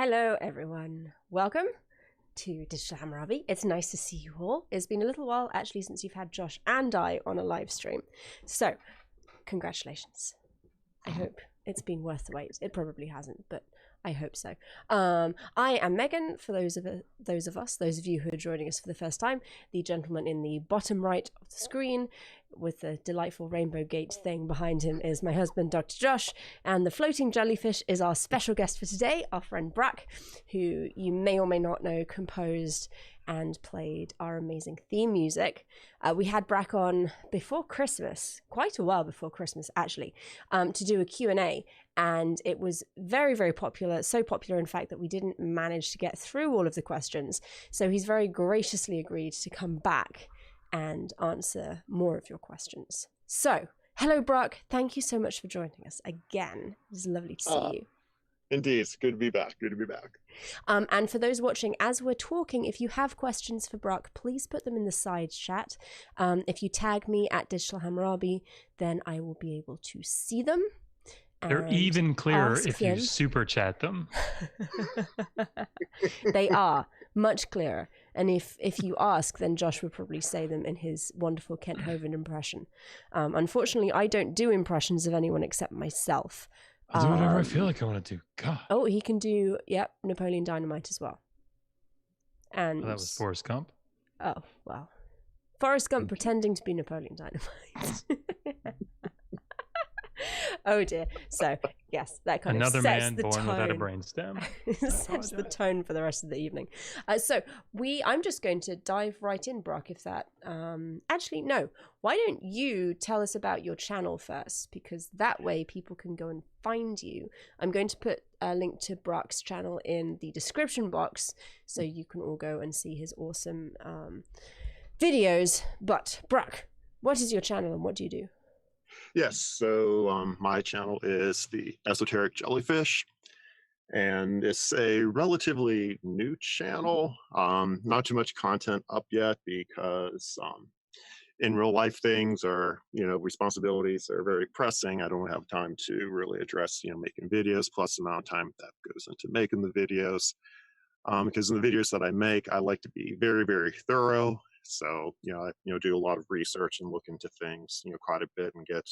Hello everyone, welcome to Digital Hammurabi. It's nice to see you all. It's been a little while actually since you've had Josh and I on a live stream. So, congratulations. I hope it's been worth the wait. It probably hasn't, but I hope so. I am Megan, for those of you who are joining us for the first time. The gentleman in the bottom right of the screen with the delightful rainbow gate thing behind him is my husband, Dr. Josh, and the floating jellyfish is our special guest for today, our friend Brak, who you may or may not know composed and played our amazing theme music. We had Brak on before Christmas, quite a while before Christmas actually, to do a Q&A, and it was very, very popular, so popular in fact that we didn't manage to get through all of the questions. So he's very graciously agreed to come back and answer more of your questions. So, hello Brak, thank you so much for joining us again. It's lovely to see you. Indeed, it's good to be back. Good to be back. And for those watching, as we're talking, if you have questions for Brak, please put them in the side chat. If you tag me at Digital Hammurabi, then I will be able to see them. They're even clearer if you super chat them. They are much clearer. And if you ask, then Josh would probably say them in his wonderful Kent Hovind impression. Unfortunately, I don't do impressions of anyone except myself. I'll do whatever I feel like I want to do. God. Oh, he can do, yep, Napoleon Dynamite as well. And that was Forrest Gump. Oh, well. Forrest Gump pretending to be Napoleon Dynamite. Oh dear. So yes, that kind Another of sets man the born tone. Without a brainstem. Sets the tone for the rest of the evening. I'm just going to dive right in, Brak. If that actually no, why don't you tell us about your channel first? Because that way people can go and find you. I'm going to put a link to Brak's channel in the description box, so you can all go and see his awesome videos. But Brak, what is your channel and what do you do? Yes, so my channel is the Esoteric Jellyfish, and it's a relatively new channel. Not too much content up yet because in real life things are, responsibilities are very pressing. I don't have time to really address, making videos, plus the amount of time that goes into making the videos. Because in the videos that I make, I like to be very, very thorough. So, I do a lot of research and look into things, quite a bit and get,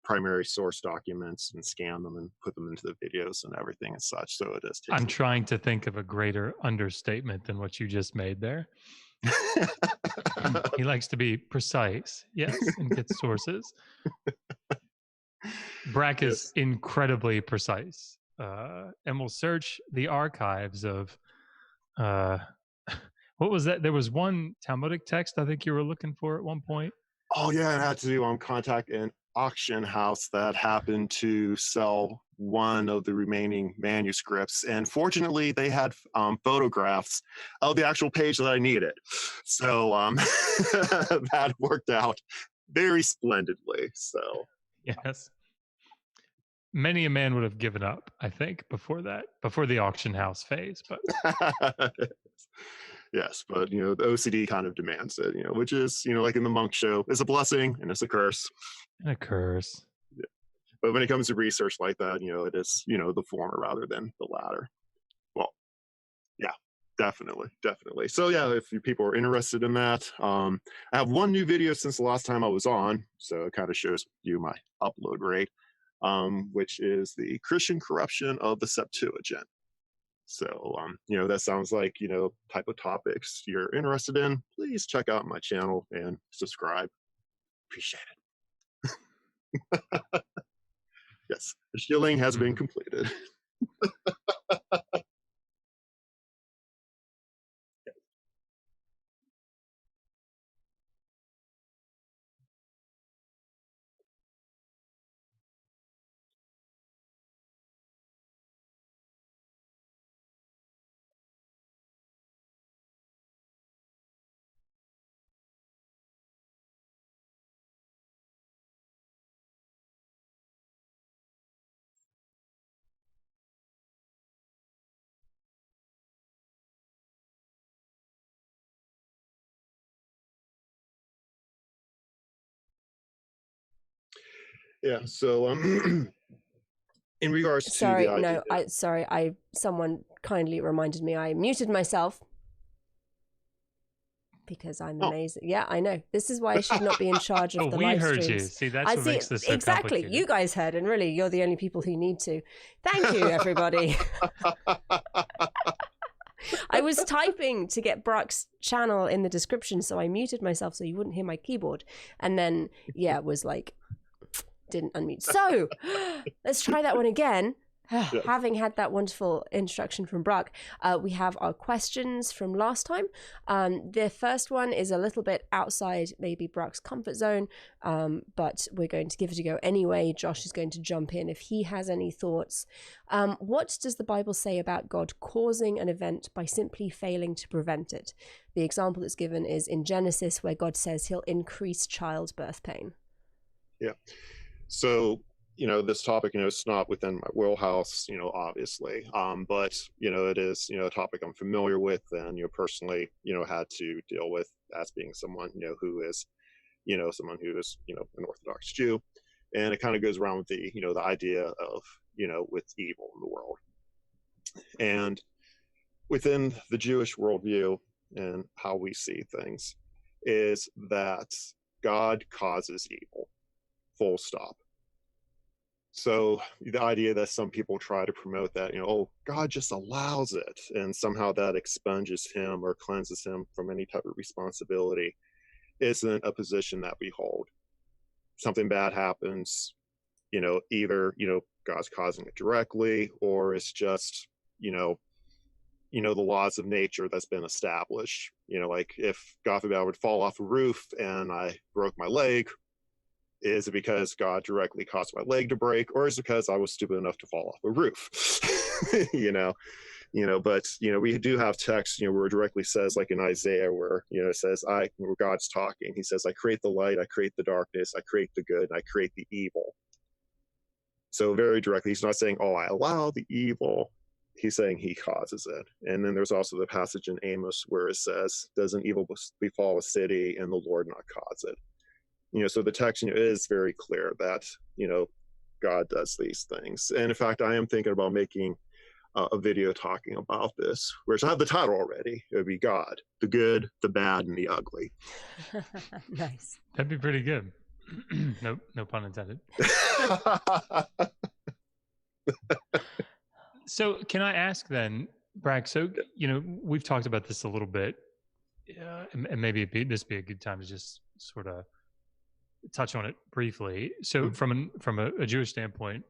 primary source documents and scan them and put them into the videos and everything and such. So it is. I'm trying to think of a greater understatement than what you just made there. He likes to be precise, yes, and get sources. Brak is incredibly precise, and will search the archives of what was that? There was one Talmudic text I think you were looking for at one point. Oh yeah, it had to do contact an auction house that happened to sell one of the remaining manuscripts, and fortunately they had photographs of the actual page that I needed. So that worked out very splendidly. So yes. Many a man would have given up, I think, before the auction house phase. But yes, but the OCD kind of demands it, which is, like in the Monk show, it's a blessing and it's a curse. And a curse. Yeah. But when it comes to research like that, it is, the former rather than the latter. Well, yeah, definitely. So yeah, if people are interested in that, I have one new video since the last time I was on, so it kind of shows you my upload rate. Which is the Christian corruption of the Septuagint. So, that sounds like, type of topics you're interested in. Please check out my channel and subscribe. Appreciate it. Yes, the shilling has been completed. Yeah, so In regards to Sorry, the idea, no, someone kindly reminded me I muted myself because I'm amazing. Yeah, I know. This is why I should not be in charge of the we live heard streams. you. See, that's what makes this so exactly. complicated. You guys heard, and really, you're the only people who need to. Thank you, everybody. I was typing to get Brak's channel in the description, so I muted myself so you wouldn't hear my keyboard. And then, was like, didn't unmute. So let's try that one again. Yes. Having had that wonderful introduction from Brak, we have our questions from last time. The first one is a little bit outside maybe Brak's comfort zone, but we're going to give it a go anyway. Josh is going to jump in if he has any thoughts. What does the Bible say about God causing an event by simply failing to prevent it? The example that's given is in Genesis, where God says he'll increase childbirth pain. Yeah. So, this topic, it's not within my wheelhouse, obviously, but, it is, a topic I'm familiar with and, personally, had to deal with as being someone, who is, someone who is, an Orthodox Jew. And it kind of goes around with the, the idea of, with evil in the world. And within the Jewish worldview and how we see things is that God causes evil, full stop. So the idea that some people try to promote that, God just allows it, and somehow that expunges him or cleanses him from any type of responsibility, isn't a position that we hold. Something bad happens, either, God's causing it directly, or it's just, the laws of nature that's been established. Like if, God forbid, I would fall off a roof and I broke my leg, is it because God directly caused my leg to break, or is it because I was stupid enough to fall off a roof? But we do have text, where it directly says, like in Isaiah, where it says, where God's talking, he says, I create the light, I create the darkness, I create the good, and I create the evil. So very directly, he's not saying, I allow the evil. He's saying he causes it. And then there's also the passage in Amos where it says, doesn't evil befall a city and the Lord not cause it? So the text is very clear that, God does these things. And in fact, I am thinking about making a video talking about this, whereas I have the title already. It would be God, the good, the bad, and the ugly. Nice. That'd be pretty good. No pun intended. So can I ask then, Brak, so, we've talked about this a little bit, and maybe this be a good time to just sort of touch on it briefly. So from a Jewish standpoint,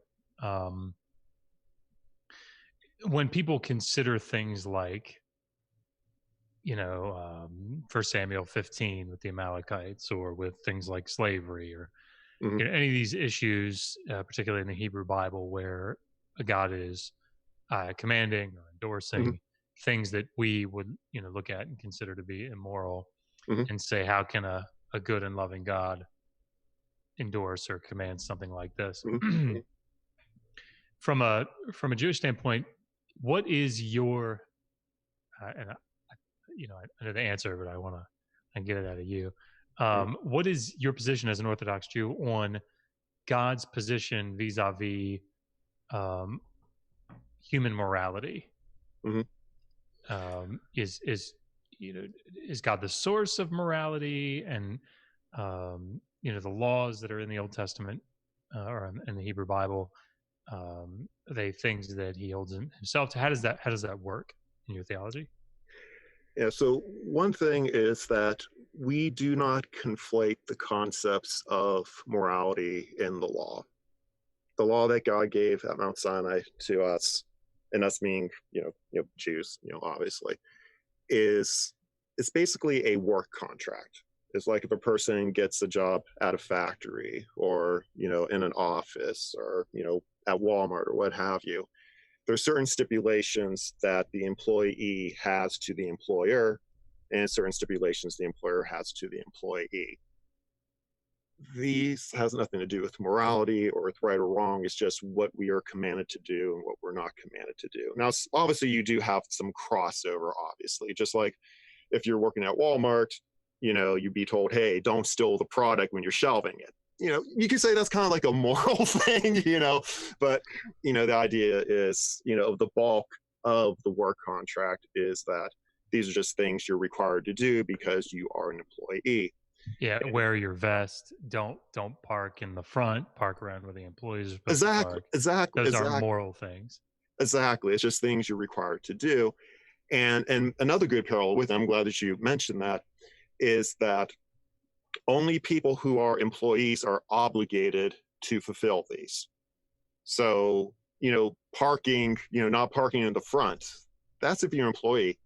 when people consider things like, 1 Samuel 15 with the Amalekites, or with things like slavery, or any of these issues, particularly in the Hebrew Bible, where God is commanding or endorsing things that we would, look at and consider to be immoral, and say, how can a good and loving God endorse or command something like this? From a Jewish standpoint, what is your and I know the answer, but I want to get it out of you. What is your position as an Orthodox Jew on God's position vis-a-vis human morality? Is God the source of morality, and the laws that are in the Old Testament or in the Hebrew Bible, are they things that he holds in himself? How does that work in your theology? Yeah, so one thing is that we do not conflate the concepts of morality in the law. The law that God gave at Mount Sinai to us, and us being, Jews, obviously, it's basically a work contract. It's like if a person gets a job at a factory, or, in an office, or, at Walmart, or what have you. There's certain stipulations that the employee has to the employer, and certain stipulations the employer has to the employee. These has nothing to do with morality or with right or wrong. It's just what we are commanded to do and what we're not commanded to do. Now, obviously, you do have some crossover, obviously. Just like if you're working at Walmart, you'd be told, hey, don't steal the product when you're shelving it. you could say that's kind of like a moral thing, but, the idea is, the bulk of the work contract is that these are just things you're required to do because you are an employee. Yeah, wear your vest. Don't park in the front. Park around where the employees are supposed to park. Exactly. Those are moral things. Exactly. It's just things you're required to do. And another good parallel with it, I'm glad that you mentioned that, is that only people who are employees are obligated to fulfill these. So, parking, not parking in the front, that's if you're an employee.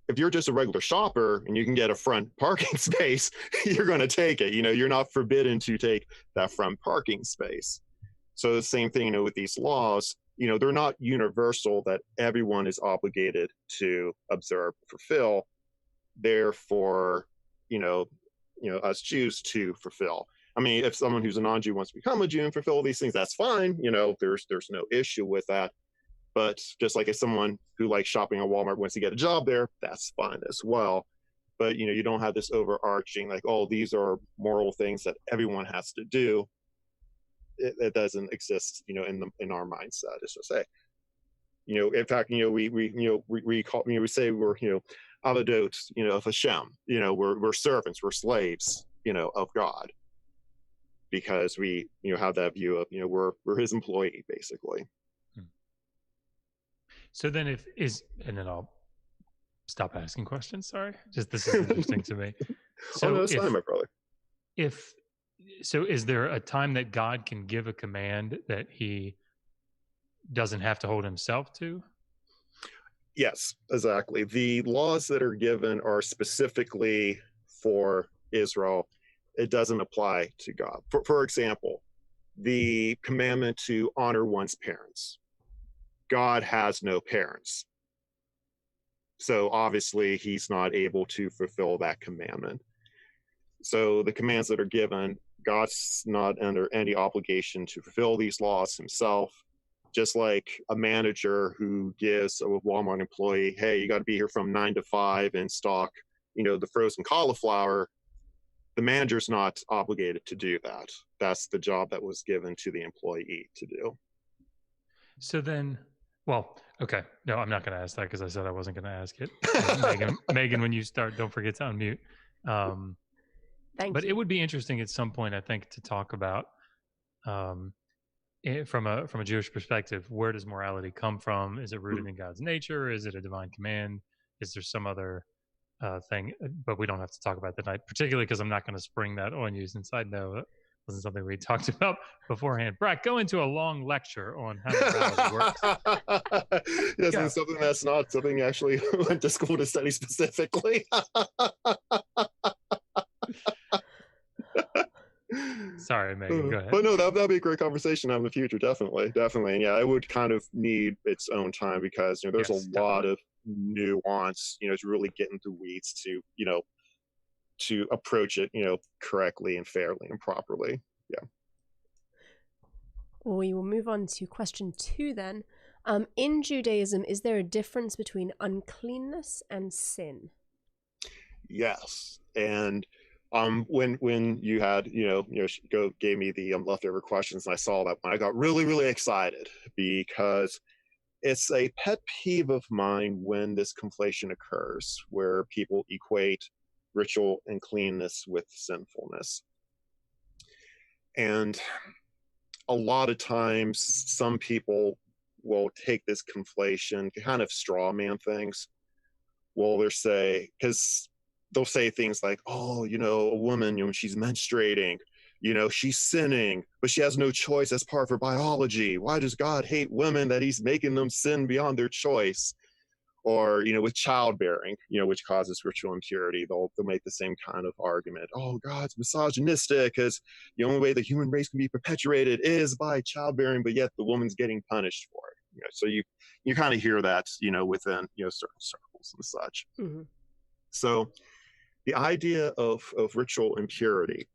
If you're just a regular shopper and you can get a front parking space, you're going to take it. You're not forbidden to take that front parking space. So the same thing, with these laws, they're not universal that everyone is obligated to observe, fulfill. Therefore, us Jews to fulfill. I mean, if someone who's a non-Jew wants to become a Jew and fulfill these things, that's fine. There's no issue with that. But just like if someone who likes shopping at Walmart wants to get a job there, that's fine as well. But, you don't have this overarching, like, oh, these are moral things that everyone has to do. It doesn't exist, in our mindset. It's just say, in fact, we say we're, avadot, of Hashem, we're servants, we're slaves, of God, because we, have that view of, we're his employee, basically. So then and then I'll stop asking questions. Sorry. Just, this is interesting to me. So no, that's fine, my brother. So is there a time that God can give a command that he doesn't have to hold himself to? Yes, exactly. The laws that are given are specifically for Israel. It doesn't apply to God. For example, the commandment to honor one's parents. God has no parents. So obviously he's not able to fulfill that commandment. So the commands that are given, God's not under any obligation to fulfill these laws himself. Just like a manager who gives a Walmart employee, hey, you got to be here from 9 to 5 and stock, the frozen cauliflower. The manager's not obligated to do that. That's the job that was given to the employee to do. So then, well, okay. No, I'm not going to ask that because I said I wasn't going to ask it. Megan, when you start, don't forget to unmute. But it would be interesting at some point, I think, to talk about from a Jewish perspective, where does morality come from? Is it rooted in God's nature? Is it a divine command? Is there some other thing? But we don't have to talk about that tonight, particularly because I'm not going to spring that on you, since I know it wasn't something we talked about beforehand. Brak, go into a long lecture on how morality works. Yes, and something that's not something I actually went to school to study specifically. Sorry, Megan, go ahead. But no, that'd be a great conversation in the future, definitely. And yeah, it would kind of need its own time because there's a lot of nuance, to really get into weeds to to approach it, correctly and fairly and properly. Yeah. Well, we will move on to question 2 then. In Judaism, is there a difference between uncleanness and sin? Yes, and when you had gave me the leftover questions, and I saw that one, I got really excited because it's a pet peeve of mine when this conflation occurs, where people equate ritual and cleanness with sinfulness. And a lot of times, some people will take this conflation, kind of straw man things. Well, they'll say things like, oh, a woman, when she's menstruating, she's sinning, but she has no choice as part of her biology. Why does God hate women that he's making them sin beyond their choice? Or, with childbearing, which causes ritual impurity, they'll make the same kind of argument. Oh, God's misogynistic because the only way the human race can be perpetuated is by childbearing, but yet the woman's getting punished for it. So you kind of hear that, within, certain circles and such. Mm-hmm. So the idea of ritual impurity,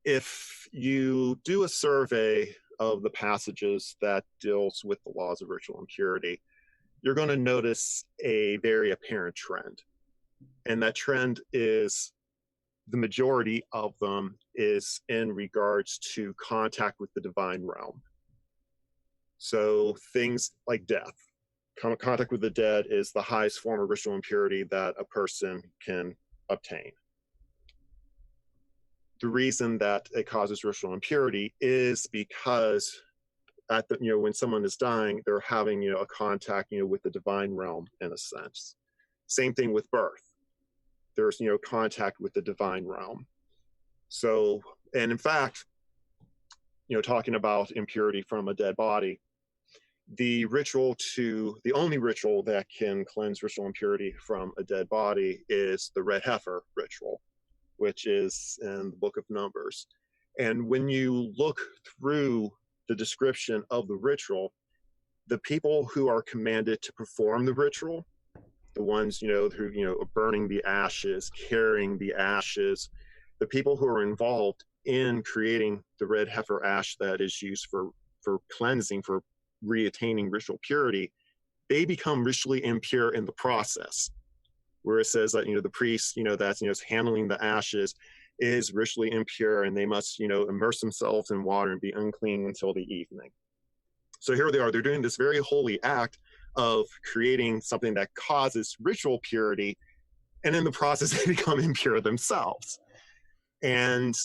if you do a survey of the passages that deals with the laws of ritual impurity, you're going to notice a very apparent trend. And that trend is the majority of them is in regards to contact with the divine realm. So things like death. Contact with the dead is the highest form of ritual impurity that a person can obtain. The reason that it causes ritual impurity is because at the, when someone is dying, they're having, a contact, with the divine realm in a sense. Same thing with birth. There's, contact with the divine realm. So, and in fact, talking about impurity from a dead body, the only ritual that can cleanse ritual impurity from a dead body is the red heifer ritual, which is in the book of Numbers. And when you look through the description of the ritual, the people who are commanded to perform the ritual, the ones, who, are burning the ashes, carrying the ashes, the people who are involved in creating the red heifer ash that is used for cleansing, for reattaining ritual purity, they become ritually impure in the process. Where it says that, the priest, that's, handling the ashes is ritually impure, and they must, immerse themselves in water and be unclean until the evening. So here they are, they're doing this very holy act of creating something that causes ritual purity, and in the process they become impure themselves. And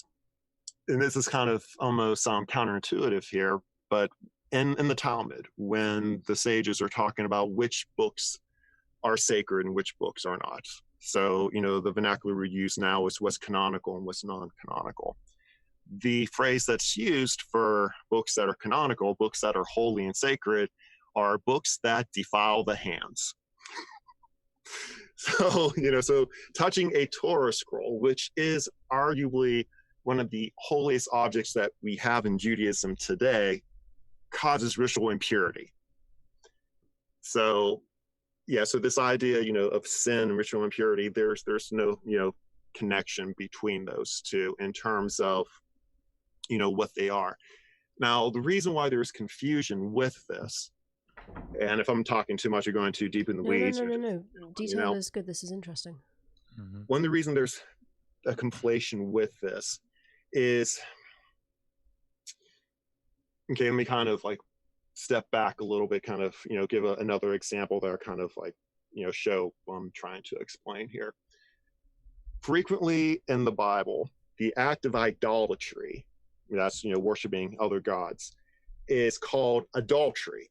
this is kind of almost counterintuitive here, but in the Talmud, when the sages are talking about which books are sacred and which books are not. So, the vernacular we use now is what's canonical and what's non-canonical. The phrase that's used for books that are canonical, books that are holy and sacred, are books that defile the hands. So, so touching a Torah scroll, which is arguably one of the holiest objects that we have in Judaism today, causes ritual impurity. So, yeah, so this idea, of sin and ritual impurity, there's no, connection between those two in terms of, what they are. Now, the reason why there's confusion with this, and if I'm talking too much or going too deep in the weeds. No. Detail is good. This is interesting. Mm-hmm. One of the reasons there's a conflation with this is, okay, let me kind of like step back a little bit, kind of, give another example that are kind of like, show what I'm trying to explain here. Frequently in the Bible, the act of idolatry, that's, worshiping other gods, is called adultery.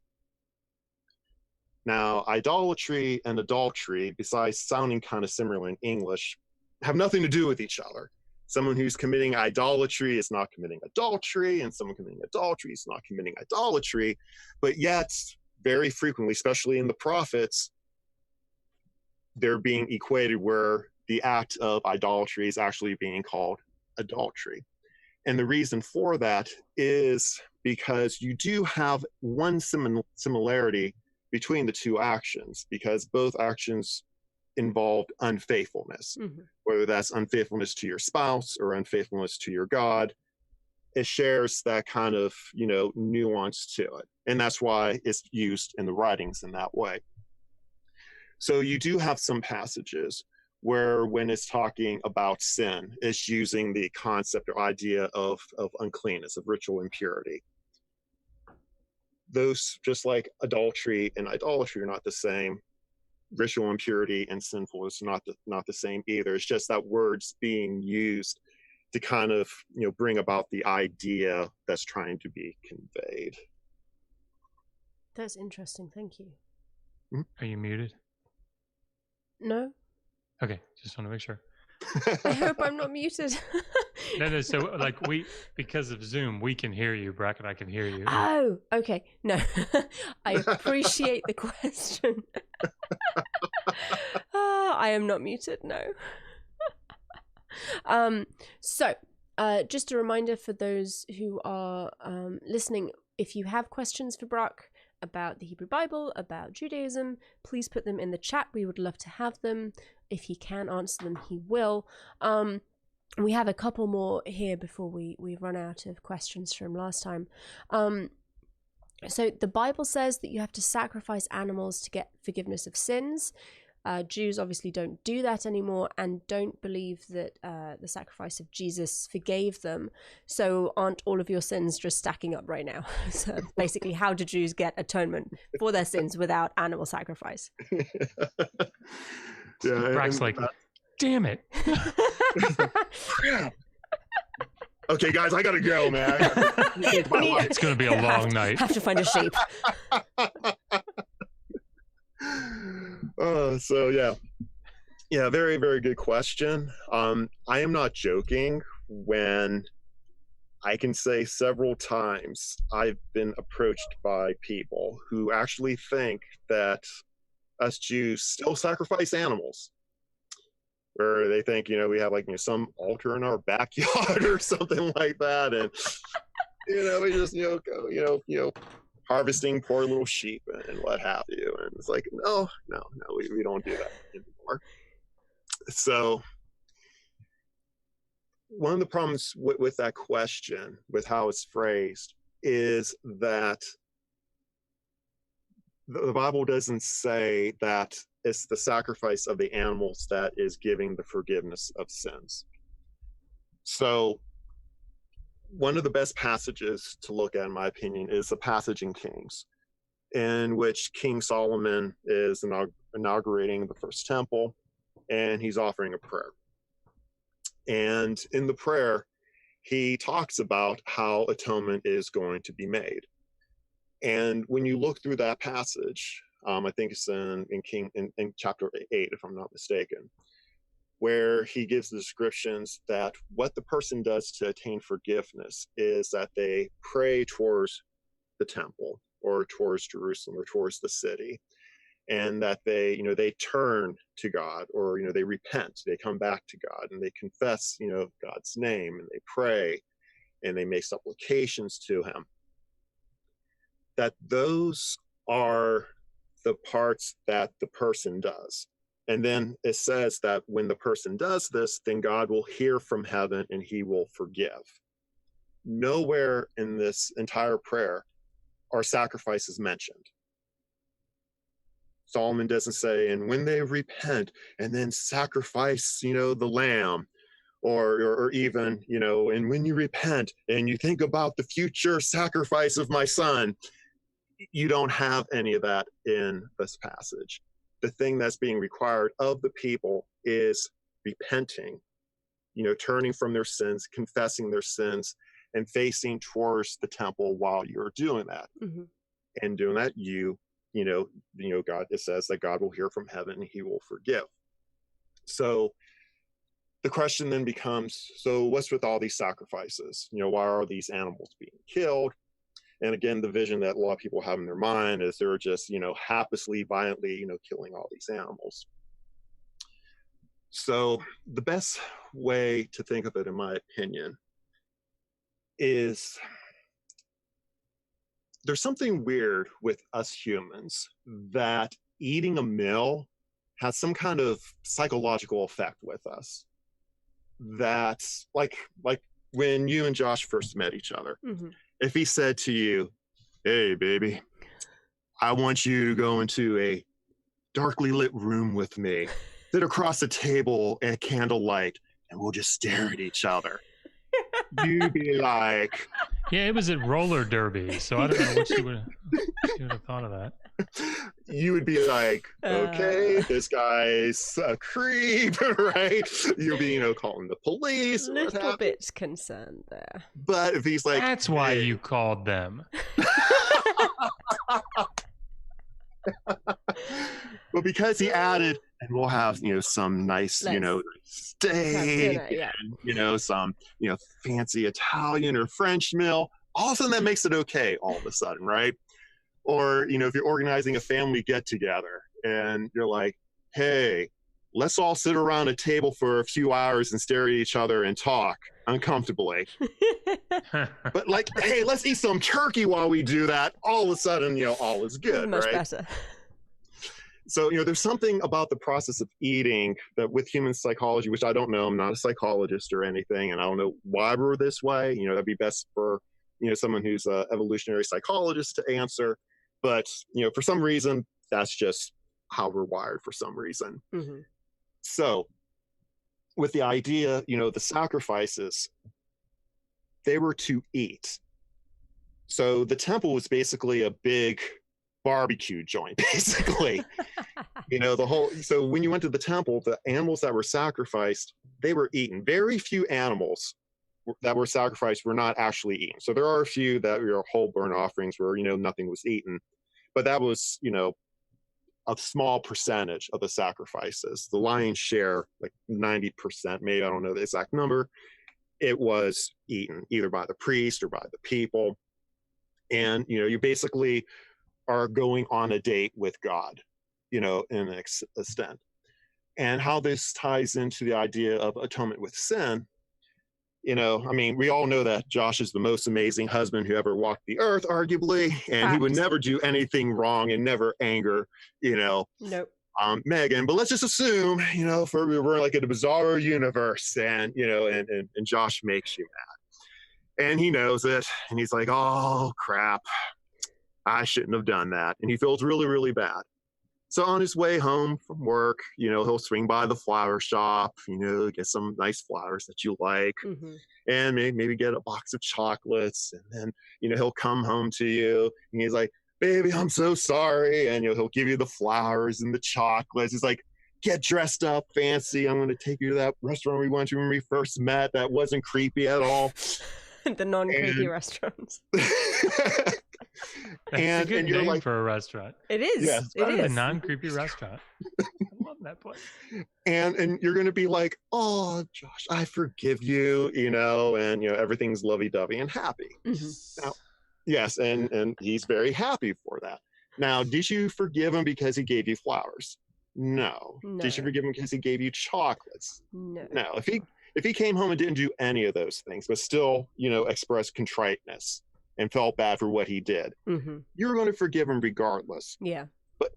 Now, idolatry and adultery, besides sounding kind of similar in English, have nothing to do with each other. Someone who's committing idolatry is not committing adultery, and someone committing adultery is not committing idolatry. But yet, very frequently, especially in the prophets, they're being equated where the act of idolatry is actually being called adultery. And the reason for that is because you do have one similarity between the two actions, because both actions involved unfaithfulness, whether that's unfaithfulness to your spouse or unfaithfulness to your God. It shares that kind of, nuance to it. And that's why it's used in the writings in that way. So you do have some passages where when it's talking about sin, it's using the concept or idea of uncleanness, of ritual impurity. Those, just like adultery and idolatry, are not the same. Ritual impurity and sinfulness are not the same either. It's just that word's being used to kind of, bring about the idea that's trying to be conveyed. That's interesting. Thank you. Are you muted? No. Okay, just want to make sure. I hope I'm not muted. No. So, like, because of Zoom, we can hear you. Brak and I can hear you. Oh, okay. No, I appreciate the question. I am not muted. No. So, just a reminder for those who are listening: if you have questions for Brak about the Hebrew Bible, about Judaism, please put them in the chat. We would love to have them. If he can answer them, he will. We have a couple more here before we run out of questions from last time. So the Bible says that you have to sacrifice animals to get forgiveness of sins. Jews obviously don't do that anymore and don't believe that the sacrifice of Jesus forgave them. So aren't all of your sins just stacking up right now? So basically, how do Jews get atonement for their sins without animal sacrifice? Yeah, Brak's like, damn it. Okay, guys, I gotta go, man. It's going to be a long night. Have to find a sheep. So yeah, very, very good question. I am not joking when I can say several times I've been approached by people who actually think that us Jews still sacrifice animals, where they think, we have some altar in our backyard or something like that, and we just harvesting poor little sheep and what have you. And it's like, no, we don't do that anymore. So one of the problems with that question, with how it's phrased, is that the Bible doesn't say that it's the sacrifice of the animals that is giving the forgiveness of sins. So one of the best passages to look at, in my opinion, is the passage in Kings, in which King Solomon is inaugurating the first temple, and he's offering a prayer. And in the prayer, he talks about how atonement is going to be made. And when you look through that passage, I think it's in chapter 8, if I'm not mistaken, where he gives the descriptions that what the person does to attain forgiveness is that they pray towards the temple or towards Jerusalem or towards the city, and that they turn to God, or they repent, they come back to God, and they confess God's name, and they pray, and they make supplications to him. That those are the parts that the person does. And then it says that when the person does this, then God will hear from heaven and he will forgive. Nowhere in this entire prayer are sacrifices mentioned. Solomon doesn't say, and when they repent and then sacrifice, the lamb, or even, and when you repent and you think about the future sacrifice of my son. You don't have any of that in this passage. The thing that's being required of the people is repenting, turning from their sins, confessing their sins, and facing towards the temple while you're doing that. Mm-hmm. And doing that, God, it says that God will hear from heaven and he will forgive. So the question then becomes, so what's with all these sacrifices? Why are these animals being killed? And again, the vision that a lot of people have in their mind is they're just, haplessly, violently, killing all these animals. So the best way to think of it, in my opinion, is there's something weird with us humans that eating a meal has some kind of psychological effect with us. That's like when you and Josh first met each other. Mm-hmm. If he said to you, hey, baby, I want you to go into a darkly lit room with me, sit across the table at candlelight, and we'll just stare at each other. You'd be like... Yeah, it was at roller derby, so I don't know what you would have thought of that. You would be like, okay, this guy's a creep, right? You'll be, calling the police. Little bit concerned there. But if he's like... That's why you called them. Well, because he added, and we'll have, some nice, steak, yeah. and, some, fancy Italian or French meal. All of a sudden that makes it okay all of a sudden, right? Or, if you're organizing a family get together and you're like, hey, let's all sit around a table for a few hours and stare at each other and talk uncomfortably. But like, hey, let's eat some turkey while we do that. All of a sudden, all is good, much right? Better. So, there's something about the process of eating that with human psychology, which I don't know, I'm not a psychologist or anything, and I don't know why we're this way. That'd be best for, someone who's an evolutionary psychologist to answer. But, for some reason, that's just how we're wired for some reason. Mm-hmm. So with the idea, the sacrifices, they were to eat. So the temple was basically a big barbecue joint, basically. So when you went to the temple, the animals that were sacrificed, they were eaten. Very few animals that were sacrificed were not actually eaten. So there are a few that were whole burnt offerings where, nothing was eaten. But that was, a small percentage of the sacrifices. The lion's share, like 90%, maybe, I don't know the exact number, it was eaten either by the priest or by the people. And, you basically are going on a date with God, in an extent. And how this ties into the idea of atonement with sin, we all know that Josh is the most amazing husband who ever walked the earth, arguably, and he would never do anything wrong and never anger, Nope. Megan. But let's just assume, we're like in a bizarre universe, and and Josh makes you mad, and he knows it, and he's like, oh crap, I shouldn't have done that, and he feels really, really bad. So on his way home from work, he'll swing by the flower shop, get some nice flowers that you like, and maybe get a box of chocolates. And then, he'll come home to you and he's like, baby, I'm so sorry. And, he'll give you the flowers and the chocolates. He's like, get dressed up fancy. I'm going to take you to that restaurant we went to when we first met. That wasn't creepy at all. The non-creepy restaurants. That's a good name like, for a restaurant. It is. Yes, it is a non-creepy restaurant. I love that place. And you're going to be like, oh, Josh, I forgive you, and everything's lovey-dovey and happy. Now, yes, and he's very happy for that. Now, did you forgive him because he gave you flowers? No. Did you forgive him because he gave you chocolates? No. No. If he came home and didn't do any of those things, but still, expressed contriteness and felt bad for what he did, you're going to forgive him regardless. Yeah.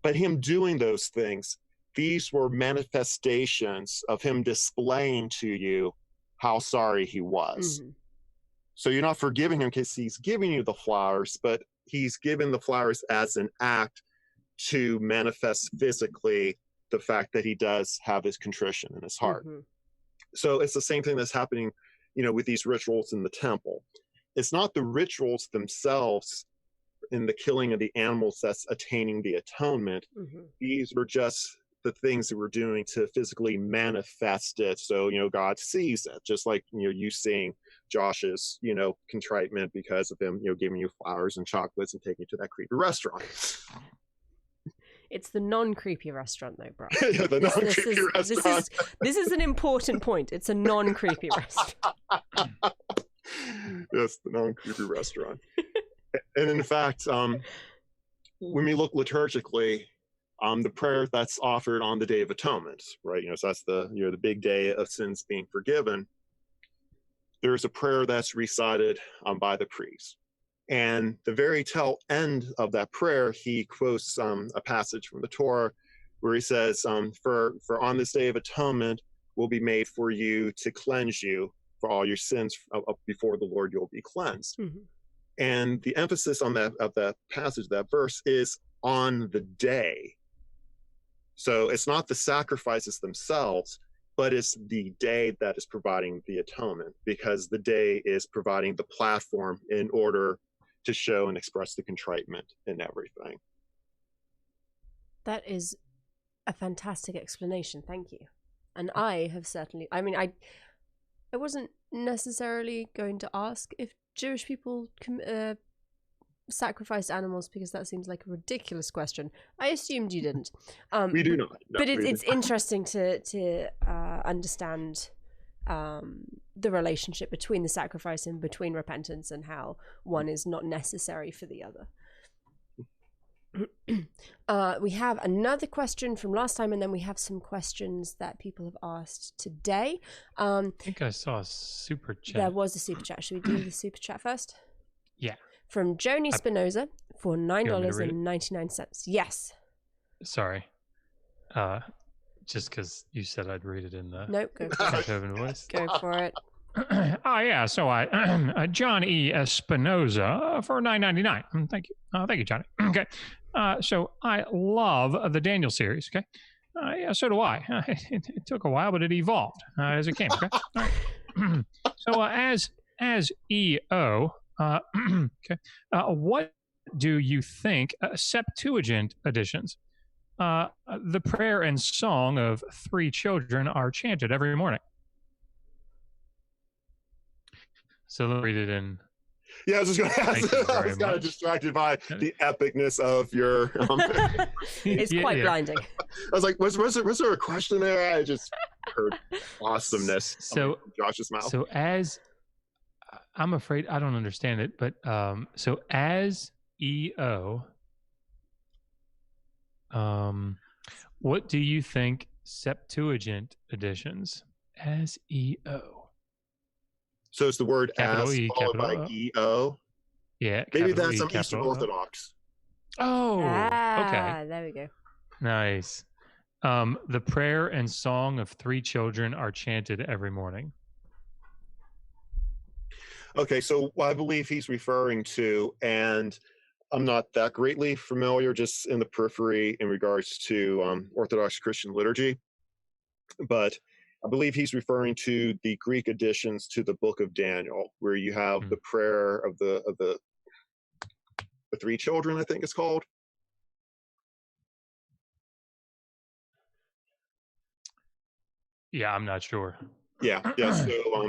But him doing those things, these were manifestations of him displaying to you how sorry he was. So you're not forgiving him because he's giving you the flowers, but he's given the flowers as an act to manifest physically the fact that he does have his contrition in his heart. So it's the same thing that's happening, with these rituals in the temple. It's not the rituals themselves in the killing of the animals that's attaining the atonement. These were just the things that we're doing to physically manifest it. So, God sees it, just like, you seeing Josh's, contriment because of him, giving you flowers and chocolates and taking you to that creepy restaurant. It's the non-creepy restaurant, though, Brak. Yeah, the non-creepy restaurant. This is an important point. It's a non-creepy restaurant. Yes, the non-creepy restaurant. And in fact, when we look liturgically, the prayer that's offered on the Day of Atonement, right? So that's the big day of sins being forgiven. There's a prayer that's recited by the priest. And the very tail end of that prayer, he quotes a passage from the Torah where he says, for on this Day of Atonement will be made for you to cleanse you for all your sins before the Lord you'll be cleansed. And the emphasis on that passage, that verse, is on the day. So it's not the sacrifices themselves, but it's the day that is providing the atonement, because the day is providing the platform in order to show and express the contriment in everything. That is a fantastic explanation. Thank you. And I have certainly, I wasn't necessarily going to ask if Jewish people sacrificed animals, because that seems like a ridiculous question. I assumed you didn't. We do not. No, but it's interesting to understand the relationship between the sacrifice and between repentance, and how one is not necessary for the other. We have another question from last time, and then we have some questions that people have asked today. I think I saw a super chat. There was a super chat. Should we do the super chat first? Yeah. From Joni Spinoza for $9.99. Yes. Sorry. Just because you said I'd read it in the go for it. voice. Go for it. Yeah. So John E. Espinoza for $9.99. Thank you. Thank you, Johnny. Okay. So I love the Daniel series. Okay. Yeah, so do I. It took a while, but it evolved as it came. Okay. All right. So as EO, okay. What do you think Septuagint editions? The prayer and song of 3 children are chanted every morning. So let me read it in. Yeah, I was just going to ask. I was kind of distracted by the epicness of your. It's quite blinding. I was like, was there a question there? I just heard awesomeness. So Josh's mouth. So as I'm afraid I don't understand it, but so as EO, what do you think Septuagint editions as EO? So it's the word capital as E, followed by EO. Yeah. Maybe that's E, some Eastern Orthodox. Oh, okay. There we go. Nice. The prayer and song of 3 children are chanted every morning. Okay, so I believe he's referring to, and I'm not that greatly familiar, just in the periphery in regards to Orthodox Christian liturgy, but I believe he's referring to the Greek additions to the Book of Daniel, where you have the prayer of the 3 children, I think it's called. Yeah, I'm not sure. Yeah.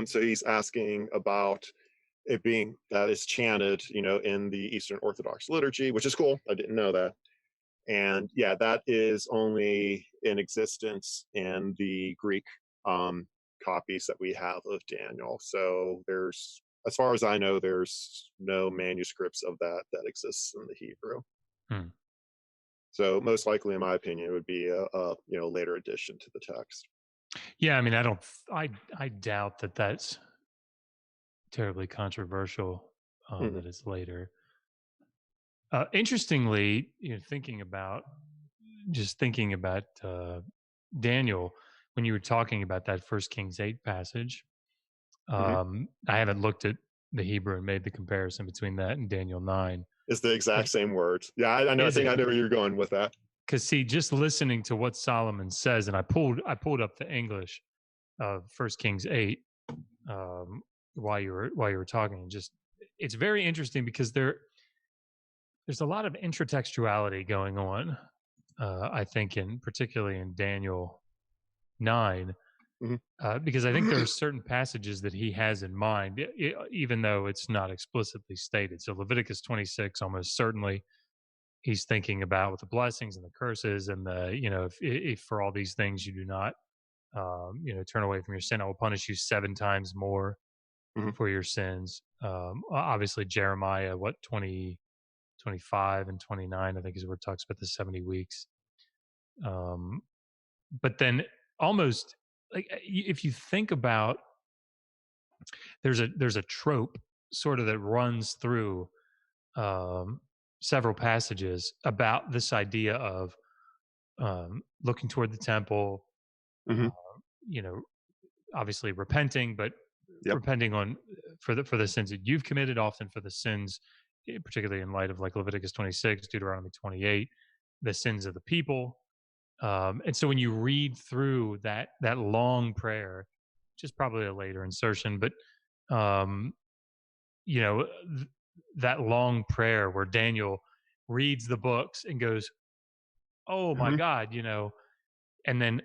So he's asking about it being that is chanted, in the Eastern Orthodox liturgy, which is cool. I didn't know that. And yeah, that is only in existence in the Greek copies that we have of Daniel. So there's, as far as I know, there's no manuscripts of that exists in the Hebrew. So most likely, in my opinion, it would be a later addition to the text. Yeah, I mean, I doubt that that's terribly controversial that it's later. Interestingly, thinking about Daniel, when you were talking about that 1 Kings 8 passage, I haven't looked at the Hebrew and made the comparison between that and Daniel 9. It's the exact same words. Yeah, I know. I think I know where you're going with that. Because see, just listening to what Solomon says, and I pulled up the English of 1 Kings 8 while you were talking. Just it's very interesting because there's a lot of intratextuality going on. I think particularly in Daniel 9, because I think there are certain passages that he has in mind, even though it's not explicitly stated. So Leviticus 26, almost certainly, he's thinking about with the blessings and the curses and the, if for all these things you do not, turn away from your sin, I will punish you 7 times more for your sins. Obviously, Jeremiah, 25 and 29, I think is where it talks about the 70 weeks. But then almost like if you think about, there's a trope sort of that runs through several passages about this idea of looking toward the temple, obviously repenting, but repenting for the sins that you've committed, often for the sins, particularly in light of like Leviticus 26, Deuteronomy 28, the sins of the people. And so when you read through that long prayer, which is probably a later insertion, but that long prayer where Daniel reads the books and goes, "Oh my God," and then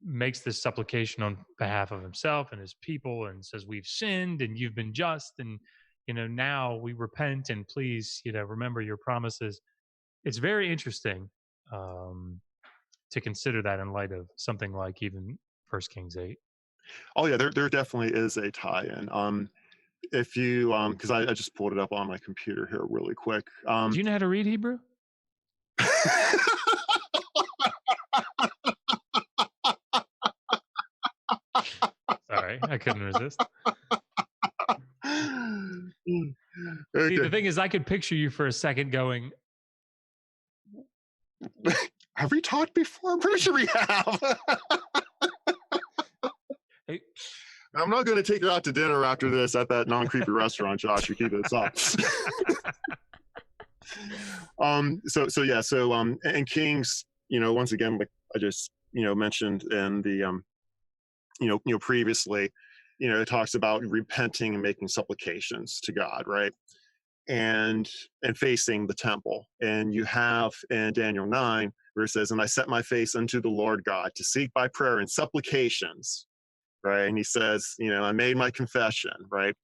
makes this supplication on behalf of himself and his people, and says, "We've sinned, and you've been just, and now we repent, and please, remember your promises." It's very interesting to consider that in light of something like even 1 Kings 8. Oh yeah, there definitely is a tie-in. If you because I just pulled it up on my computer here really quick. Do you know how to read Hebrew? Sorry, I couldn't resist. Okay. See, the thing is, I could picture you for a second going, "Have we talked before? I'm pretty sure we have." Hey. I'm not going to take you out to dinner after this at that non-creepy restaurant, Josh. You keep this up. So yeah, so and Kings, once again, like I just mentioned in the previously, it talks about repenting and making supplications to God, right? And facing the temple. And you have in Daniel 9 where it says, "And I set my face unto the Lord God to seek by prayer and supplications," right? And he says, "I made my confession," right?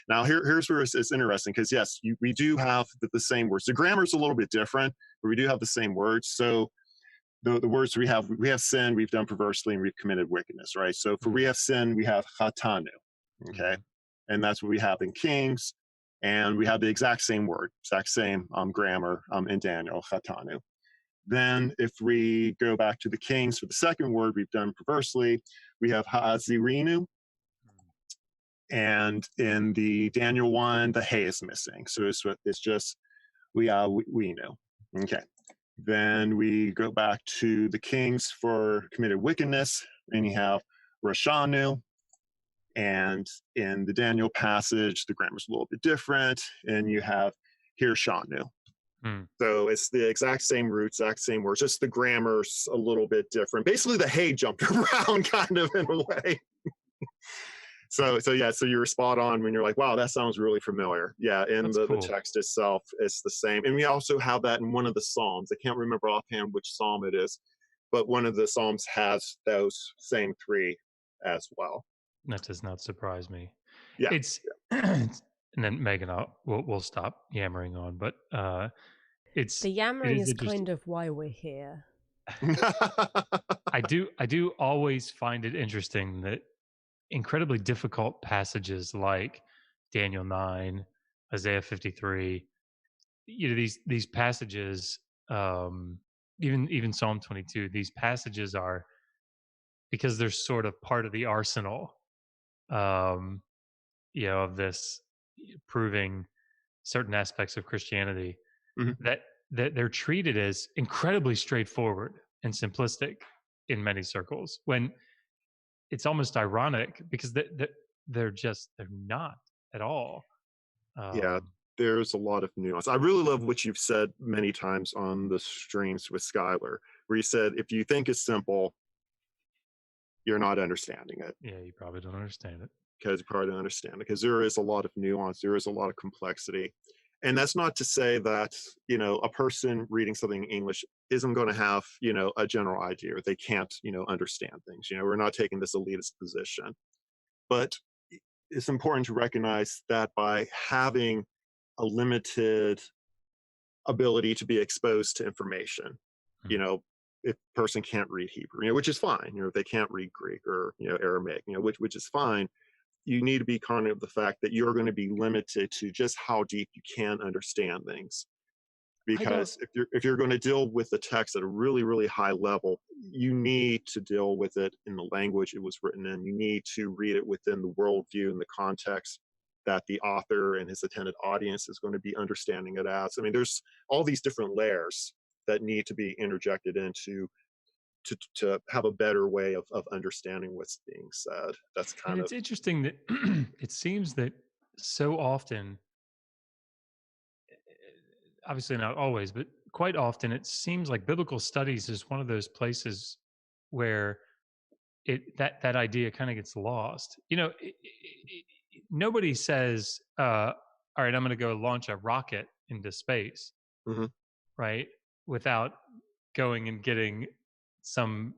Now here's where it's interesting, because yes, we do have the same words. The grammar's a little bit different, but we do have the same words. So the words we have sinned, we've done perversely, and we've committed wickedness, right? So for we have sinned, we have chatanu, okay? And that's what we have in Kings, and we have the exact same word, exact same grammar in Daniel, chatanu. Then if we go back to the Kings for the second word, we've done perversely, we have ha'azirinu, and in the Daniel one, the hey is missing. So it's just we know. Okay. Then we go back to the Kings for committed wickedness, and you have Rashanu. And in the Daniel passage, the grammar's a little bit different, and you have Hirshanu. So it's the exact same root, exact same words, just the grammar's a little bit different. Basically, the hey jumped around kind of in a way. So yeah, so you were spot on when you're like, wow, that sounds really familiar. Yeah, in the text itself, it's the same. And we also have that in one of the Psalms. I can't remember offhand which Psalm it is, but one of the Psalms has those same three as well. That does not surprise me. Yeah. It's and then Megan, we'll stop yammering on, but it's the yammering is kind of why we're here. I do always find it interesting that incredibly difficult passages like Daniel 9, Isaiah 53, these passages, even Psalm 22, these passages are, because they're sort of part of the arsenal, of this proving certain aspects of Christianity, that they're treated as incredibly straightforward and simplistic in many circles, when it's almost ironic, because they're not at all. Yeah, there's a lot of nuance. I really love what you've said many times on the streams with Skylar, where you said, if you think it's simple, you're not understanding it. Yeah, you probably don't understand it. Because there is a lot of nuance, there is a lot of complexity. And that's not to say that, a person reading something in English isn't going to have, a general idea, or they can't, understand things. We're not taking this elitist position. But it's important to recognize that by having a limited ability to be exposed to information, if a person can't read Hebrew, which is fine, if they can't read Greek or, Aramaic, which is fine, you need to be conscious of the fact that you're going to be limited to just how deep you can understand things. Because if you're going to deal with the text at a really, really high level, you need to deal with it in the language it was written in. You need to read it within the worldview and the context that the author and his intended audience is going to be understanding it as. I mean, there's all these different layers that need to be interjected into to have a better way of understanding what's being said. That's kind of. It's interesting that it seems that so often, obviously not always, but quite often, it seems like biblical studies is one of those places where that idea kind of gets lost. Nobody says, all right, I'm going to go launch a rocket into space, right? Without going and getting some,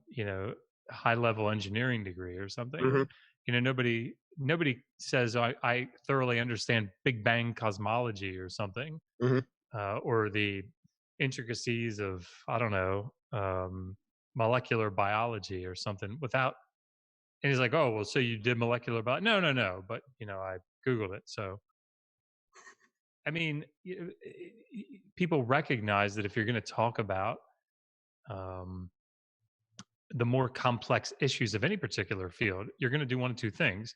high level engineering degree or something. Nobody says, I thoroughly understand Big Bang cosmology or something, or the intricacies of, I don't know, molecular biology or something, without. And he's like, oh, well, so you did molecular biology? No. But, I Googled it. So, I mean, people recognize that if you're going to talk about the more complex issues of any particular field, you're going to do one of two things.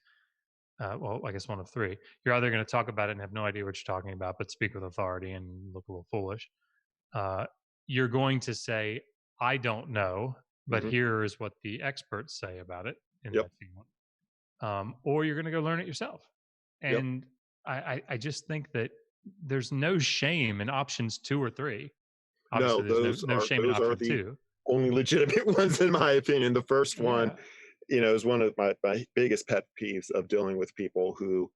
Well, I guess one of three. You're either going to talk about it and have no idea what you're talking about, but speak with authority and look a little foolish. You're going to say, I don't know, but here is what the experts say about it in that field. Or you're going to go learn it yourself. And I just think that there's no shame in options 2 or 3. Obviously, No, there's no shame in those are option the two. only legitimate ones, in my opinion. The first one, Yeah. is one of my biggest pet peeves of dealing with people who,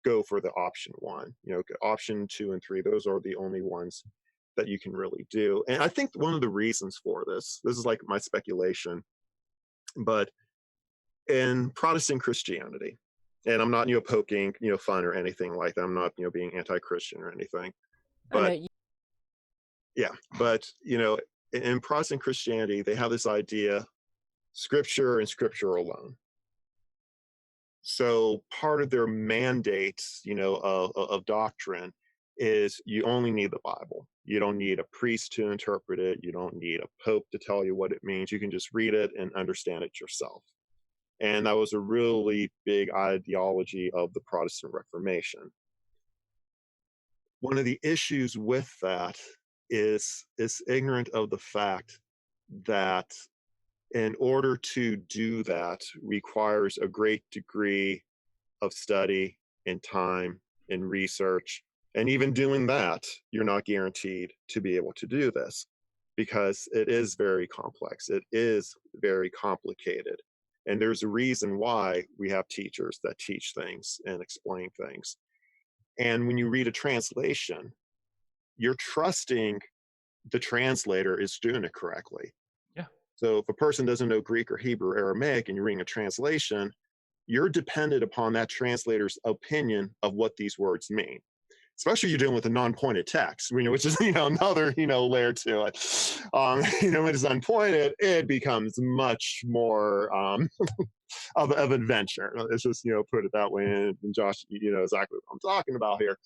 go for the option one. Option 2 and 3, those are the only ones that you can really do. And I think one of the reasons for this is like my speculation, but in Protestant Christianity, and I'm not, poking, fun or anything like that. I'm not, being anti-Christian or anything. Oh, But no, yeah, but in Protestant Christianity, they have this idea, scripture and scripture alone. So part of their mandate, of doctrine is you only need the Bible. You don't need a priest to interpret it. You don't need a pope to tell you what it means. You can just read it and understand it yourself. And that was a really big ideology of the Protestant Reformation. One of the issues with that is ignorant of the fact that in order to do that requires a great degree of study and time and research. And even doing that, you're not guaranteed to be able to do this because it is very complex. It is very complicated. And there's a reason why we have teachers that teach things and explain things. And when you read a translation, you're trusting the translator is doing it correctly. Yeah. So if a person doesn't know Greek or Hebrew or Aramaic and you're reading a translation, you're dependent upon that translator's opinion of what these words mean. Especially you're dealing with a non-pointed text, which is, another, layer to it. When it's unpointed, it becomes much more of adventure. Let's just, put it that way. And Josh, exactly what I'm talking about here.